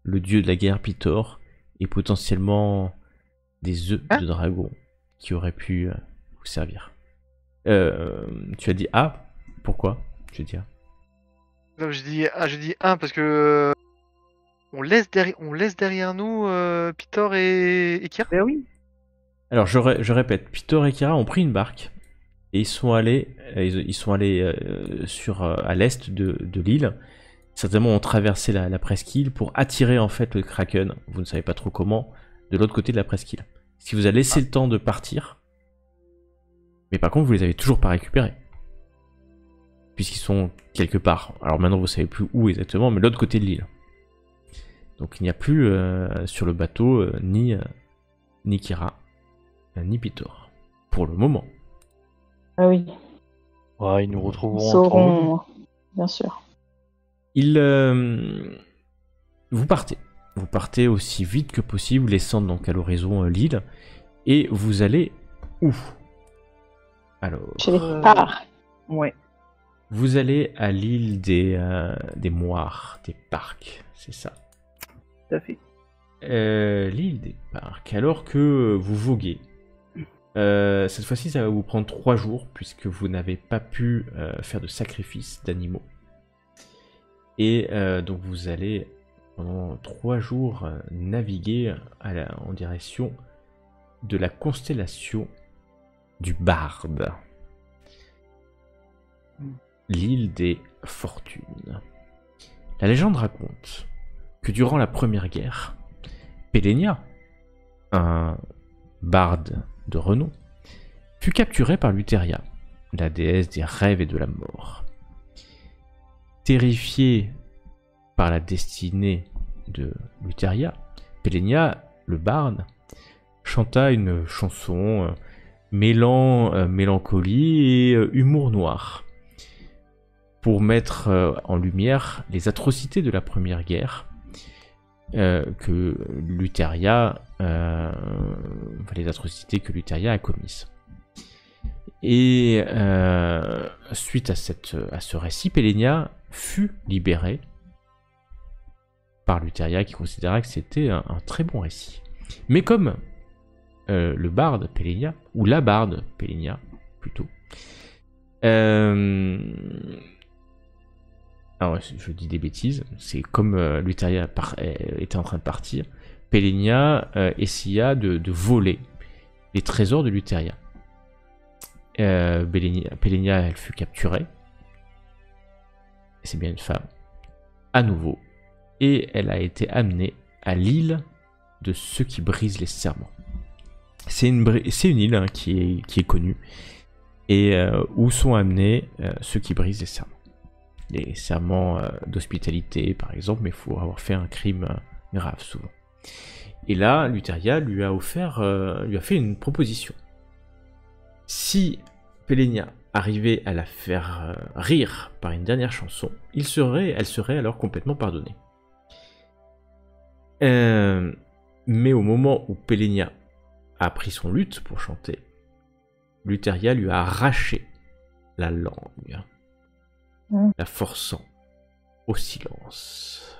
le dieu de la guerre Pitor et potentiellement des œufs de dragon qui auraient pu vous servir. Tu as dit pourquoi? Tu as dit Non, je dis un parce que on laisse derrière nous Pitor et Kira. Ben oui. Alors je répète, Pitor et Kira ont pris une barque et ils sont allés à l'est de l'île. Certainement ont traversé la presqu'île pour attirer en fait le Kraken, vous ne savez pas trop comment, de l'autre côté de la presqu'île. Ce qui vous a laissé le temps de partir, mais par contre vous les avez toujours pas récupérés. Puisqu'ils sont quelque part. Alors maintenant vous savez plus où exactement, mais de l'autre côté de l'île. Donc il n'y a plus sur le bateau ni Kira, ni Pitor. Pour le moment. Ah oui, Ouais, ils nous ils retrouveront entre sauront, bien sûr. Vous partez. Vous partez aussi vite que possible, laissant donc à l'horizon l'île. Et vous allez où? Alors, Chez les parts. Ouais. vous allez à l'île des Moires, des Parcs, c'est ça. Tout à fait. L'île des Parcs, alors que vous voguez. Cette fois-ci, ça va vous prendre 3 jours, puisque vous n'avez pas pu faire de sacrifice d'animaux. Et donc vous allez, pendant 3 jours, naviguer en direction de la constellation du Barde. L'île des Fortunes. La légende raconte que durant la Première Guerre, Pelenia, un barde de renom, fut capturé par Luteria, la déesse des rêves et de la mort. Terrifié par la destinée de Luteria, Pelenia, le barde, chanta une chanson mêlant mélancolie et humour noir, pour mettre en lumière les atrocités de la Première Guerre que Luteria a commises. Et suite à ce récit, Pelenia fut libérée par Luteria, qui considéra que c'était un très bon récit. Mais comme le barde Pelenia, ou la barde Pelenia plutôt, alors je dis des bêtises, c'est comme Luteria était en train de partir, Pelenia essaya de voler les trésors de Luteria. Pelenia, elle fut capturée, c'est bien une femme, à nouveau, et elle a été amenée à l'île de ceux qui brisent les serments. C'est une île qui est connue, et où sont amenés ceux qui brisent les serments. Les serments d'hospitalité, par exemple, mais il faut avoir fait un crime grave souvent. Et là, Luteria lui a fait une proposition. Si Pelenia arrivait à la faire rire par une dernière chanson, elle serait alors complètement pardonnée. Mais au moment où Pelenia a pris son luth pour chanter, Luteria lui a arraché la langue, la forçant au silence.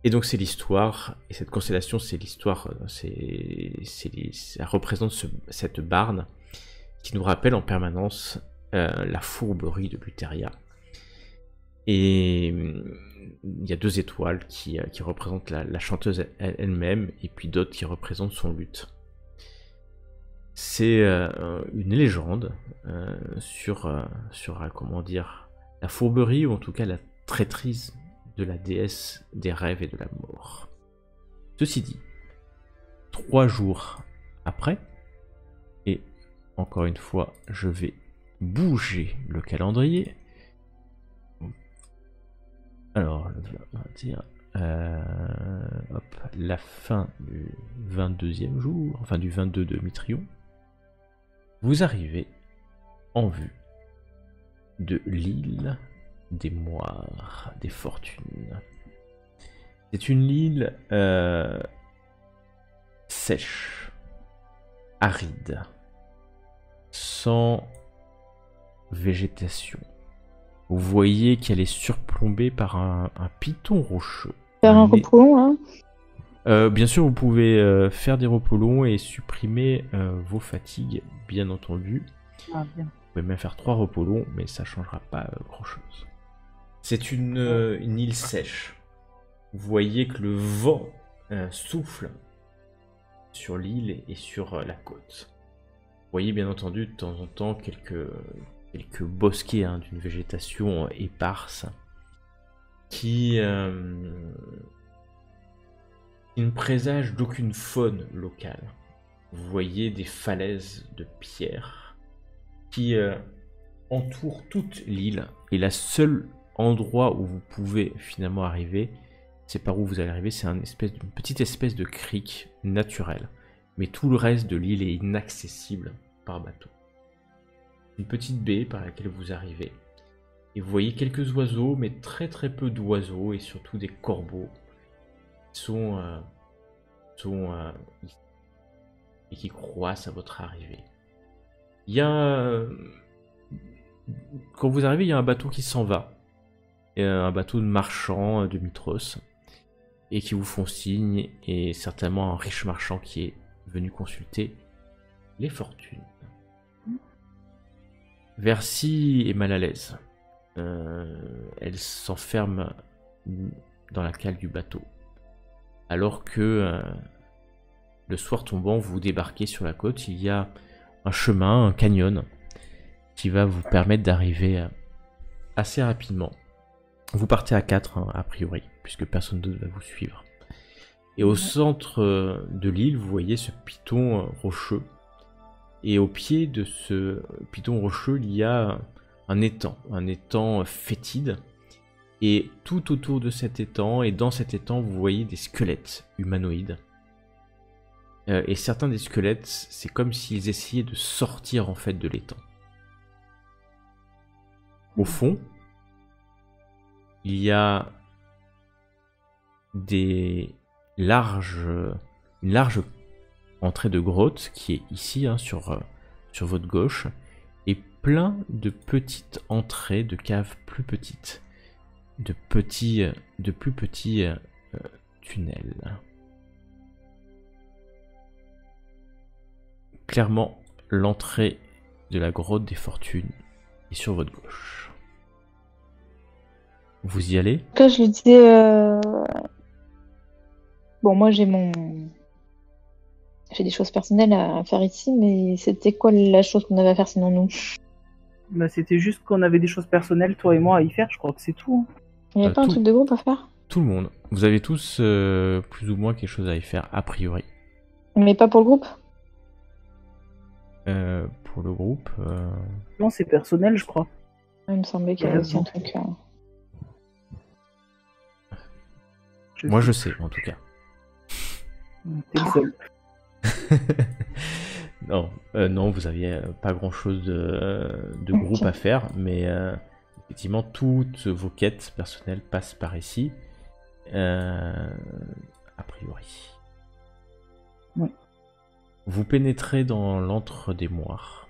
Et donc c'est l'histoire, et cette constellation c'est l'histoire, ça représente cette barde qui nous rappelle en permanence la fourberie de Luteria. Et il y a 2 étoiles qui représentent la chanteuse elle-même, et puis d'autres qui représentent son luth. C'est une légende sur comment dire, la fourberie, ou en tout cas la traîtrise de la déesse des rêves et de la mort. Ceci dit, 3 jours après, et encore une fois, je vais bouger le calendrier. Alors, on va dire la fin du 22e jour, enfin du 22 de Mitrion, vous arrivez en vue de l'île des Moires, des Fortunes. C'est une île sèche, aride, sans végétation. Vous voyez qu'elle est surplombée par un piton rocheux. Faire un repos long, hein. Bien sûr, vous pouvez faire des repos longs et supprimer vos fatigues, bien entendu. Ah, bien. Vous pouvez même faire 3 repos longs, mais ça ne changera pas grand-chose. C'est une île sèche. Vous voyez que le vent souffle sur l'île et sur la côte. Vous voyez bien entendu de temps en temps quelques bosquets d'une végétation éparse qui ne présage d'aucune faune locale. Vous voyez des falaises de pierre qui entourent toute l'île et le seul endroit où vous pouvez finalement arriver, c'est par où vous allez arriver, c'est une petite espèce de crique naturelle. Mais tout le reste de l'île est inaccessible par bateau. Une petite baie par laquelle vous arrivez. Et vous voyez quelques oiseaux, mais très très peu d'oiseaux, et surtout des corbeaux qui sont ici, et qui croissent à votre arrivée. Il y a... Quand vous arrivez, il y a un bateau qui s'en va. Un bateau de marchands de Mitros. Et qui vous font signe, et certainement un riche marchand qui est venu consulter les fortunes. Versi est mal à l'aise. Elle s'enferme dans la cale du bateau. Alors que le soir tombant, vous débarquez sur la côte, il y a un chemin, un canyon, qui va vous permettre d'arriver assez rapidement. Vous partez à 4, a priori, puisque personne d'autre va vous suivre. Et au centre de l'île, vous voyez ce piton rocheux. Et au pied de ce piton rocheux, il y a un étang fétide. Et tout autour de cet étang, et dans cet étang, vous voyez des squelettes humanoïdes. Et certains des squelettes, c'est comme s'ils essayaient de sortir en fait de l'étang. Au fond, il y a une large entrée de grotte qui est ici sur votre gauche, et plein de petites entrées de caves plus petites, de plus petits tunnels. Clairement, l'entrée de la grotte des fortunes est sur votre gauche. Vous y allez? Là, je lui disais, bon, moi j'ai des choses personnelles à faire ici, mais c'était quoi la chose qu'on avait à faire sinon nous? Bah, c'était juste qu'on avait des choses personnelles, toi et moi, à y faire, je crois que c'est tout. Il n'y a pas un truc de groupe à faire? Tout le monde. Vous avez tous plus ou moins quelque chose à y faire, a priori. Mais pas pour le groupe? Pour le groupe... Non, c'est personnel, je crois. Il me semblait qu'il y avait aussi un truc... Moi je sais, en tout cas. T'es le seul. Non, vous aviez pas grand chose de groupe à faire, mais effectivement, toutes vos quêtes personnelles passent par ici, a priori. Oui. Vous pénétrez dans l'antre des moires.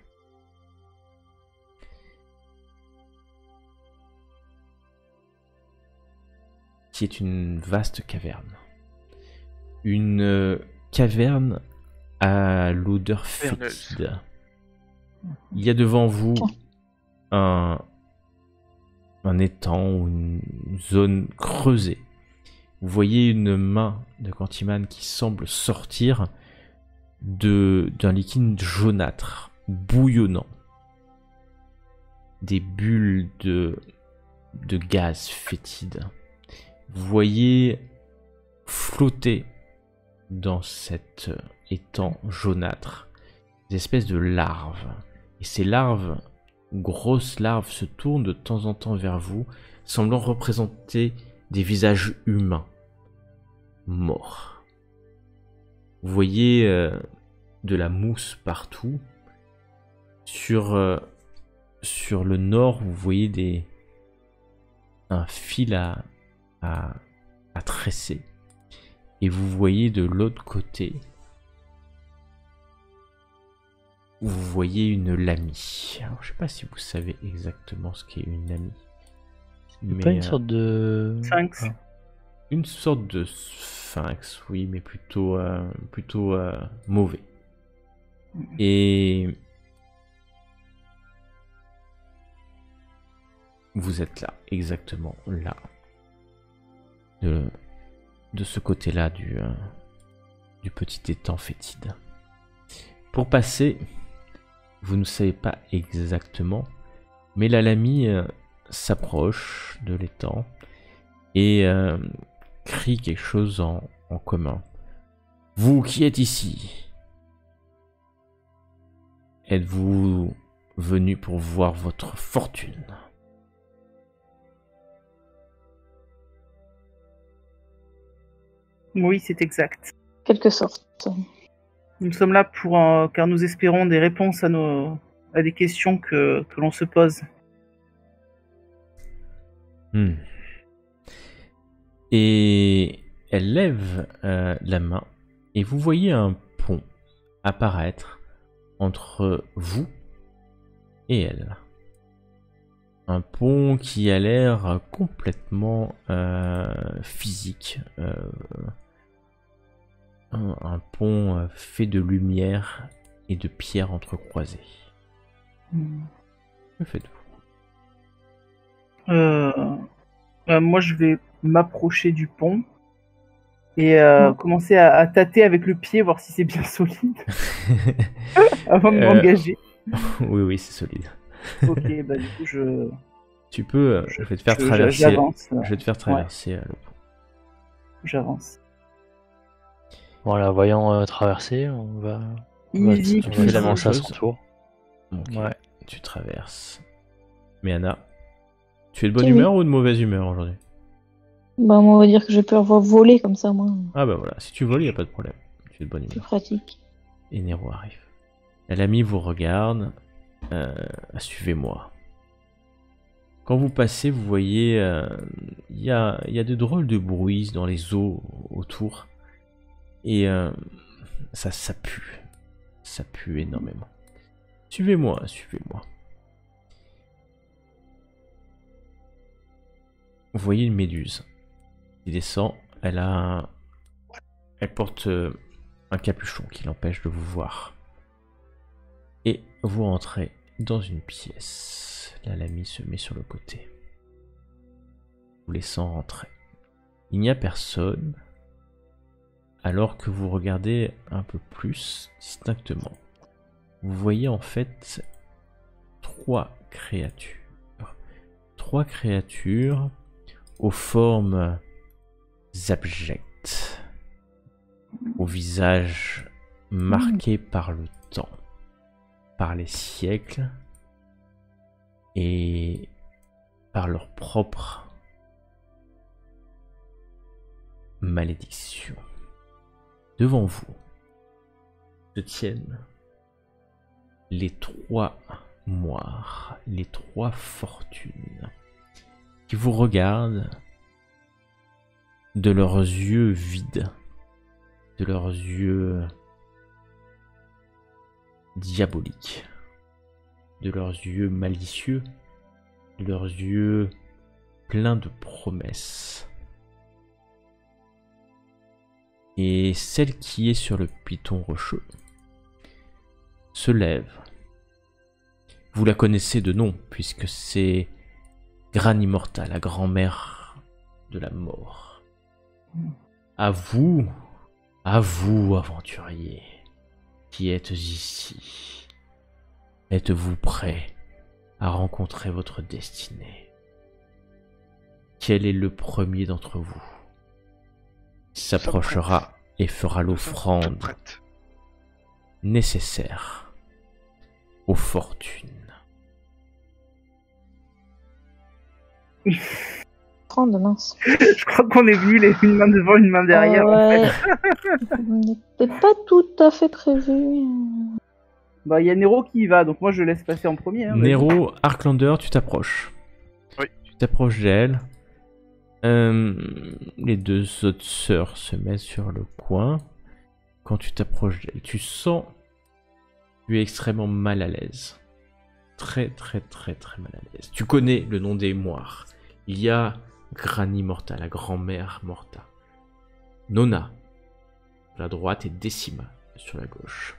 Qui est une vaste caverne. Une caverne à l'odeur fétide. Il y a devant vous un étang ou une zone creusée. Vous voyez une main de Cantiman qui semble sortir d'un liquide jaunâtre, bouillonnant. Des bulles de gaz fétide. Vous voyez flotter dans cet étang jaunâtre des espèces de larves. Et ces larves, grosses larves, se tournent de temps en temps vers vous, semblant représenter des visages humains, morts. Vous voyez de la mousse partout. Sur le nord, vous voyez un fil à tresser. Et vous voyez de l'autre côté, vous voyez une lamie. Alors, je sais pas si vous savez exactement ce qu'est une lamie. C'est pas une sorte de... Sphinx. Une sorte de sphinx, oui, mais plutôt mauvais. Et vous êtes là, exactement là. De ce côté-là du petit étang fétide. Pour passer, vous ne savez pas exactement, mais la Lamie s'approche de l'étang et crie quelque chose en commun. Vous qui êtes ici, êtes-vous venu pour voir votre fortune? Oui, c'est exact. Quelque sorte. Nous sommes là car nous espérons des réponses à des questions que l'on se pose. Et elle lève la main et vous voyez un pont apparaître entre vous et elle. Un pont qui a l'air complètement physique. Un pont fait de lumière et de pierres entrecroisées. Que faites-vous? Moi, je vais m'approcher du pont et commencer à tâter avec le pied, voir si c'est bien solide, avant de m'engager. Oui, c'est solide. Ok, bah du coup, Tu peux, je vais te faire traverser. J'avance. Je vais te faire traverser le pont. J'avance. Voilà, voyant traverser, on va Easy, tu fais la même avancer à chose. son tour. Ok, Ouais. tu traverses. Mais Anna, tu es de bonne Oui. humeur ou de mauvaise humeur aujourd'hui? Bah, moi, on va dire que je peux avoir volé comme ça, moi. Ah bah voilà, si tu voles, il n'y a pas de problème. Tu es de bonne Plus humeur. pratique. Et Nero arrive. L'ami vous regarde. Suivez-moi. Quand vous passez, vous voyez, il y a de drôles de bruits dans les eaux autour. Et ça pue. Ça pue énormément. Suivez-moi. Vous voyez une méduse qui descend. Elle porte un capuchon qui l'empêche de vous voir. Et vous rentrez dans une pièce. La Lamie se met sur le côté, vous laissant rentrer. Il n'y a personne, alors que vous regardez un peu plus distinctement. Vous voyez en fait trois créatures. Trois créatures aux formes abjectes, au visage marqué par le temps, par les siècles et par leur propre malédiction. Devant vous se tiennent les trois moires, les trois fortunes, qui vous regardent de leurs yeux vides, de leurs yeux diaboliques, de leurs yeux malicieux, de leurs yeux pleins de promesses. Et celle qui est sur le piton rocheux se lève. Vous la connaissez de nom, puisque c'est Granimorta, la grand-mère de la mort. À vous, aventuriers, qui êtes ici, êtes-vous prêts à rencontrer votre destinée? Quel est le premier d'entre vous qui s'approchera et fera l'offrande nécessaire aux fortunes? Prendre, mince. Je crois qu'on est venu une main devant, une main derrière. Ouais. En fait. N'était pas tout à fait prévu. Bah, il y a Nero qui y va, donc moi je laisse passer en premier. Hein, Nero, Arklander, tu t'approches. Oui. Tu t'approches d'elle. Les deux autres sœurs se mettent sur le coin. Quand tu t'approches d'elle, tu sens que tu es extrêmement mal à l'aise. Très mal à l'aise. Tu connais le nom des moires. Il y a Granimorta, la grand-mère Morta. Nona, sur la droite, et Decima, sur la gauche.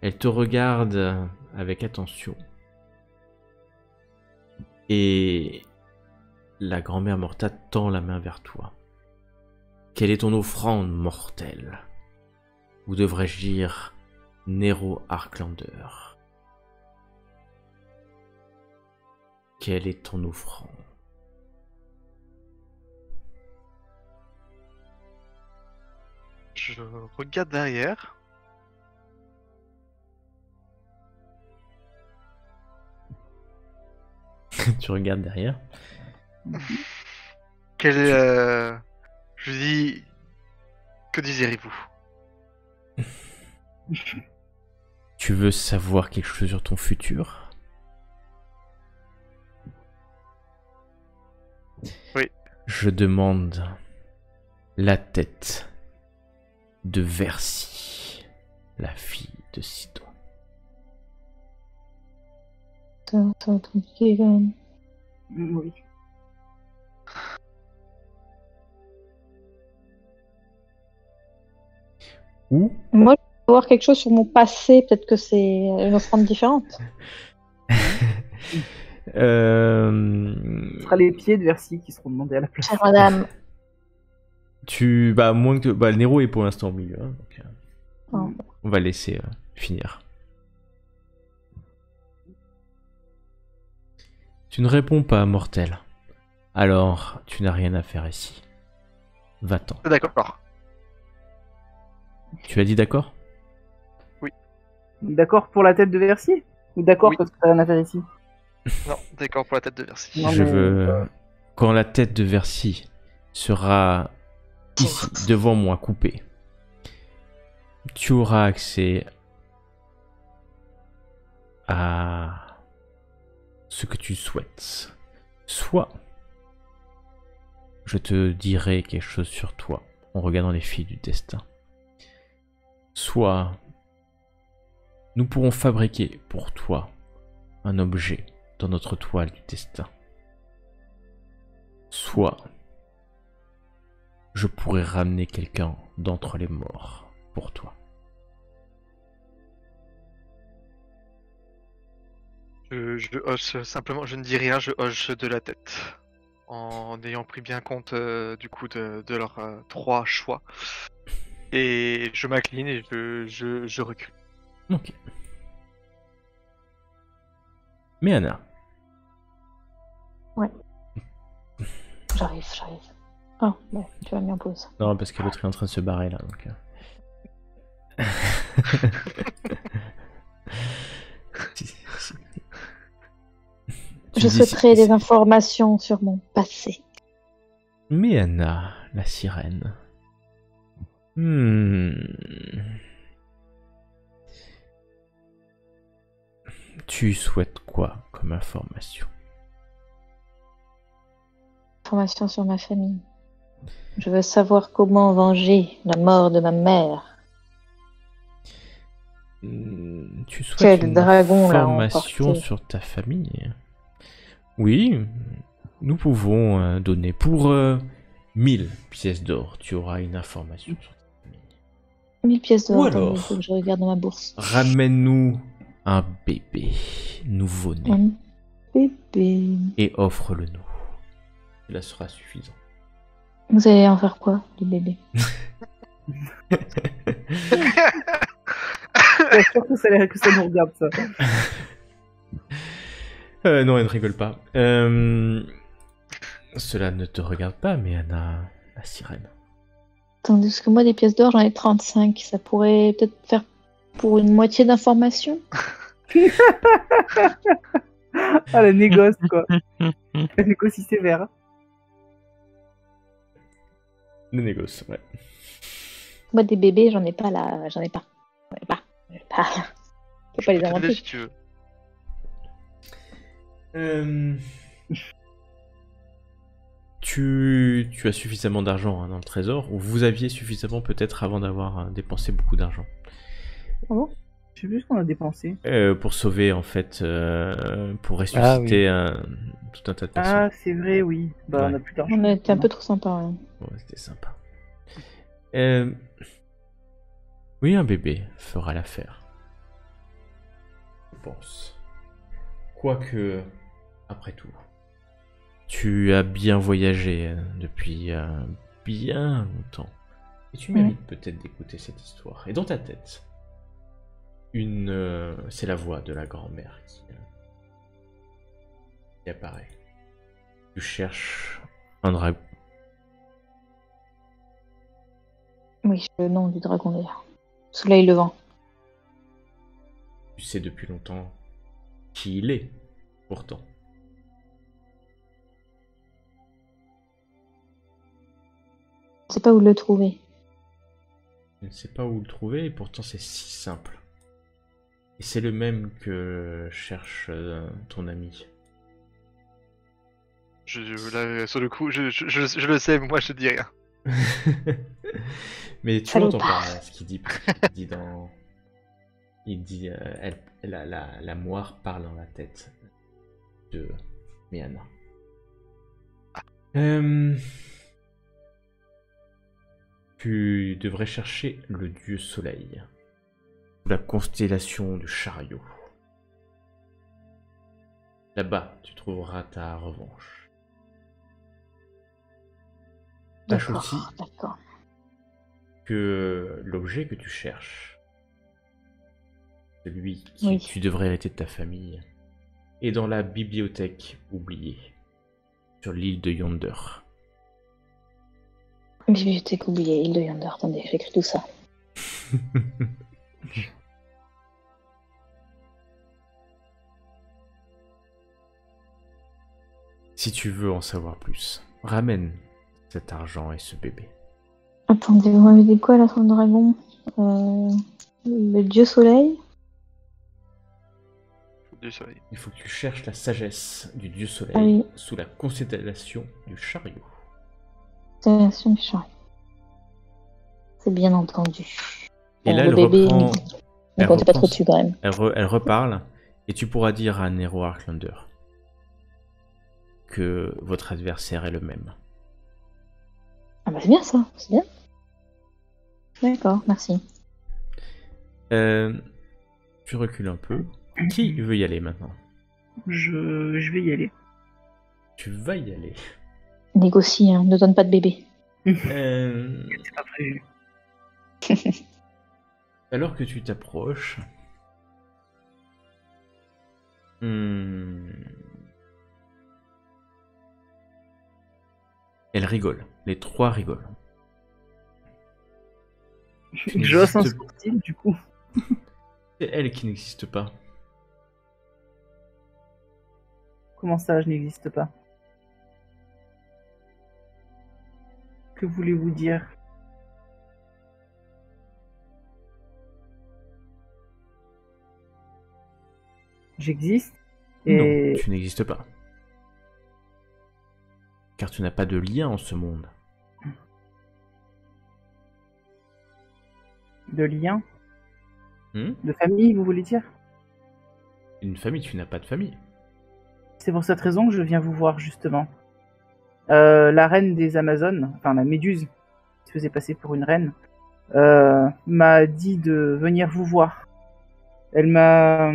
Elle te regarde avec attention. Et la grand-mère Morta tend la main vers toi. Quelle est ton offrande mortelle? Ou devrais-je dire Nero Arklander? Quelle est ton offrande? Je regarde derrière. Tu regardes derrière. Je dis, que désirez-vous? Tu veux savoir quelque chose sur ton futur? Oui. Je demande la tête de Versi, la fille de Sidon. Ça va être compliqué quand même. Oui. Ou Moi, je veux voir quelque chose sur mon passé, peut-être que c'est une offrande différente. Ce sera les pieds de Versi qui seront demandés à la place. Chère madame. Moins que... le Nero est pour l'instant au milieu. Hein, donc, Oh. on va laisser finir. Tu ne réponds pas, mortel. Alors, tu n'as rien à faire ici. Va-t'en. D'accord. Tu as dit d'accord? D'accord pour la tête de Versi? Ou d'accord Oui. parce que t'as rien à faire ici? Non, d'accord pour la tête de Versi. Non, Je mais- veux... Quand la tête de Versi sera ici, devant moi, coupée, tu auras accès à ce que tu souhaites. Soit je te dirai quelque chose sur toi en regardant les fils du destin. Soit nous pourrons fabriquer pour toi un objet dans notre toile du destin. Soit je pourrais ramener quelqu'un d'entre les morts pour toi. Je hoche simplement, je ne dis rien, je hoche de la tête. En ayant pris bien compte du coup de leurs 3 choix. Et je m'incline et je recule. Ok. Mais Anna, J'arrive. Oh, bon, tu m'as mis en pause. non parce que l'autre est en train de se barrer là. Donc... Tu Je dis- souhaiterais des informations sur mon passé. Mais Anna, la sirène. Tu souhaites quoi comme information? Informations sur ma famille. Je veux savoir comment venger la mort de ma mère. Tu souhaites Quel une dragon l'a information emporté. sur ta famille? Oui, nous pouvons donner pour 1000 pièces d'or. Tu auras une information sur ta famille. 1000 pièces d'or. Ou Attendez, alors- il faut que je regarde dans ma bourse. Ramène-nous un bébé nouveau-né Un bébé. et offre-le-nous. Cela sera suffisant. Vous allez en faire quoi, du bébé? Bien sûr que ça nous regarde, ça. Non, elle ne rigole pas. Cela ne te regarde pas, mais Anna, la sirène. Attendez, parce que moi, des pièces d'or, j'en ai 35. Ça pourrait peut-être faire pour une moitié d'informations. Ah, la négoce, quoi. La négoce, si sévère. Le négoce, ouais. Moi, des bébés, j'en ai pas là. J'en ai pas. Je peux pas les Je peux t'aider inventer. si tu veux. Tu as suffisamment d'argent dans le trésor, ou vous aviez suffisamment peut-être avant d'avoir dépensé beaucoup d'argent. Je sais plus ce qu'on a dépensé. Pour sauver en fait, pour ressusciter tout un tas de personnes. Ah, c'est vrai, oui. Bah, Ouais. on a plus d'argent. On a été un peu trop sympa. Ouais. Ouais, c'était sympa. Oui, un bébé fera l'affaire. Je pense. Quoique, après tout, Tu as bien voyagé depuis bien longtemps. Et tu mérites peut-être d'écouter cette histoire. Et dans ta tête, c'est la voix de la grand-mère qui apparaît. Tu cherches un dragon. Oui, c'est le nom du dragon d'ailleurs. Soleil levant. Tu sais depuis longtemps qui il est, pourtant. Je ne sais pas où le trouver. Je ne sais pas où le trouver et pourtant c'est si simple. Et c'est le même que cherche ton ami. Là, sur le coup, je le sais, mais moi je dis rien. Mais tu Salopard. entends pas ce qu'il dit, parce qu'il dit dans... Il dit... la moire parle dans la tête de Miana. Tu devrais chercher le dieu soleil. Sous la constellation du chariot. Là-bas, tu trouveras ta revanche. Sache aussi D'accord. que l'objet que tu cherches, celui qui Oui. tu devrais hériter de ta famille, est dans la bibliothèque oubliée, sur l'île de Yonder. Bibliothèque oubliée, île de Yonder. Attendez, j'écris tout ça. Si tu veux en savoir plus, ramène cet argent et ce bébé. Attendez, vous m'avez dit quoi là sur le dragon Le dieu soleil. Du soleil. Il faut que tu cherches la sagesse du dieu soleil Ah oui. sous la constellation du chariot. Constellation du chariot. C'est bien entendu. Et là, le elle bébé, reprend... ne elle comptez pas reprend- trop dessus quand même. Elle reparle, et tu pourras dire à Nero Arklander que votre adversaire est le même. Ah bah c'est bien ça, c'est bien. D'accord, merci. Tu recules un peu. Qui veut y aller maintenant? Je vais y aller. Tu vas y aller. Négocie, hein, ne donne pas de bébé. C'est pas prévu. Alors que tu t'approches... Elle rigole. Les trois rigolent. Joss un n'existe- sourcil, du coup. C'est elle qui n'existe pas. Comment ça, je n'existe pas? Que voulez-vous dire? J'existe et Non, tu n'existes pas. Car tu n'as pas de lien en ce monde. de lien, Hmm? de famille, vous voulez dire? Une famille, tu n'as pas de famille. C'est pour cette raison que je viens vous voir, justement. La reine des Amazones, enfin la méduse, qui se faisait passer pour une reine, m'a dit de venir vous voir. Elle m'a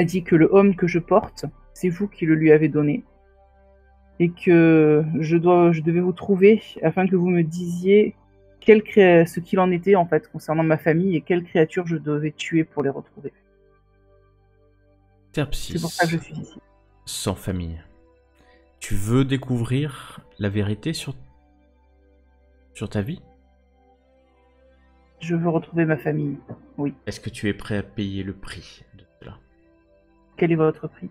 dit que le homme que je porte, c'est vous qui le lui avez donné. Et que je devais vous trouver afin que vous me disiez ce qu'il en était, en fait, concernant ma famille et quelle créature je devais tuer pour les retrouver. Terpsis, C'est pour ça que je suis ici. sans famille. Tu veux découvrir la vérité sur ta vie? Je veux retrouver ma famille, oui. Est-ce que tu es prêt à payer le prix de cela? Quel est votre prix?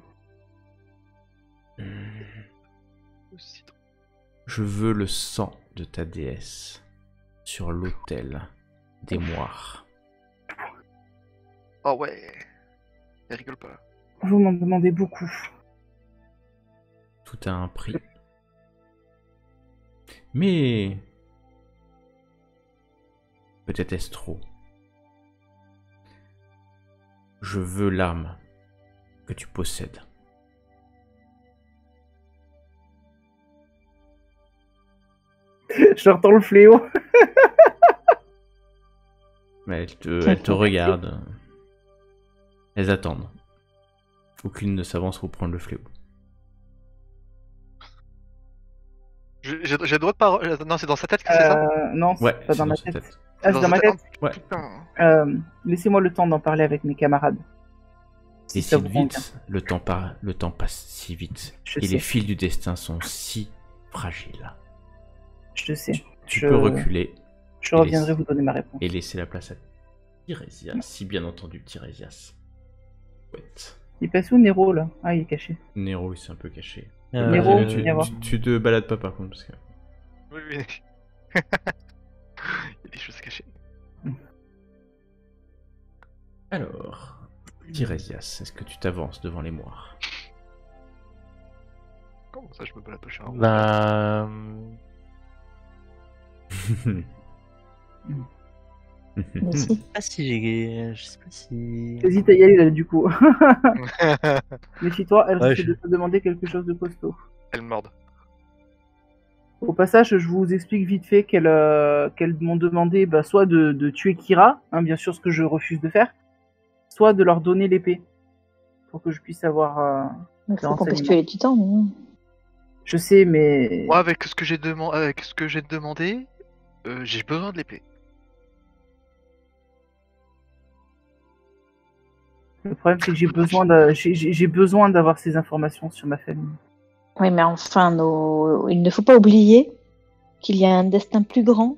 Je veux le sang de ta déesse sur l'autel des moires. Oh ouais. Elle rigole pas. Vous m'en demandez beaucoup. Tout a un prix. Mais... peut-être est-ce trop. Je veux l'arme que tu possèdes. J'entends le fléau. Mais elles te regardent. Elles attendent. Aucune ne s'avance pour prendre le fléau. J'ai le droit de parole. Non, c'est dans sa tête que c'est ça? Non, c'est Ouais, pas c'est dans ma sa tête. Ah, c'est dans sa ma tête. tête. Ouais. Putain. Laissez-moi le temps d'en parler avec mes camarades. Si ça Décide vous convient. vite, le temps passe si vite. Je Et sais. les fils du destin sont si fragiles. Je sais. Tu Je- peux reculer Je Et reviendrai laisse- vous donner ma réponse. et laisser la place à Tirésias, si bien entendu Tirésias. Ouais. Il est passé où Nero là? Ah, il est caché. Nero, il s'est un peu caché. Nero, tu, viens voir. tu te balades pas par contre, parce que... Oui, oui. Il y a des choses cachées. Alors, Tirésias, est-ce que tu t'avances devant les moires? Comment ça, je me balade au char? Ben. Mais si. Je sais pas si. T'hésites à y aller là du coup. Méfie-toi, elle Ouais, risque je- de te demander quelque chose de costaud. Elle morde. Au passage, je vous explique vite fait qu'elles m'ont demandé soit de tuer Kira, hein, bien sûr ce que je refuse de faire, soit de leur donner l'épée. Pour que je puisse avoir... Il des faut qu'on puisse renseignements. tuer les titans. Non. Je sais, mais... Moi, avec ce que j'ai demandé, j'ai besoin de l'épée. Le problème, c'est que j'ai besoin d'avoir ces informations sur ma famille. Oui, mais enfin, il ne faut pas oublier qu'il y a un destin plus grand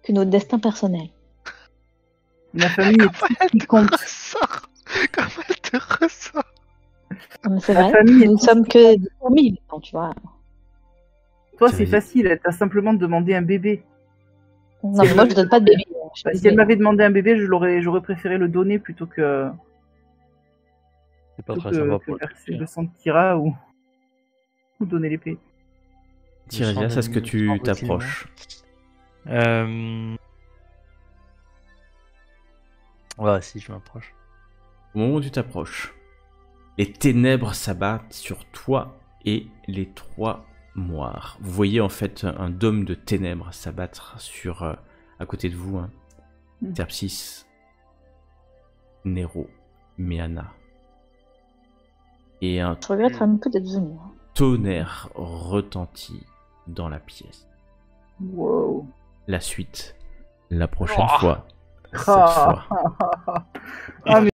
que nos destins personnels. Ma famille est tout ce qui compte. ressort Comment elle te ressort? Non, mais c'est La vrai, famille est nous ne tout sommes ce qui que 4000, tu vois. Toi, Ça c'est veut dire- facile, t'as simplement demandé un bébé. Non, mais moi, je donne pas de bébé. Je suis Si elle désolée. m'avait demandé un bébé, j'aurais préféré le donner plutôt que, C'est pas très sympa pour le verser le sang de Kira ou donner l'épée. Tirésias, est-ce que tu t'approches? Ouais, si, je m'approche. Au moment où tu t'approches, les ténèbres s'abattent sur toi et les trois moires. Vous voyez en fait un dôme de ténèbres s'abattre sur à côté de vous, hein. Mm. Terpsis, Nero, Méana. Et un Je regrette un peu d'être venu. tonnerre retentit dans la pièce. Wow. La suite, la prochaine Oh. fois. Cette Ah. fois. Ah, mais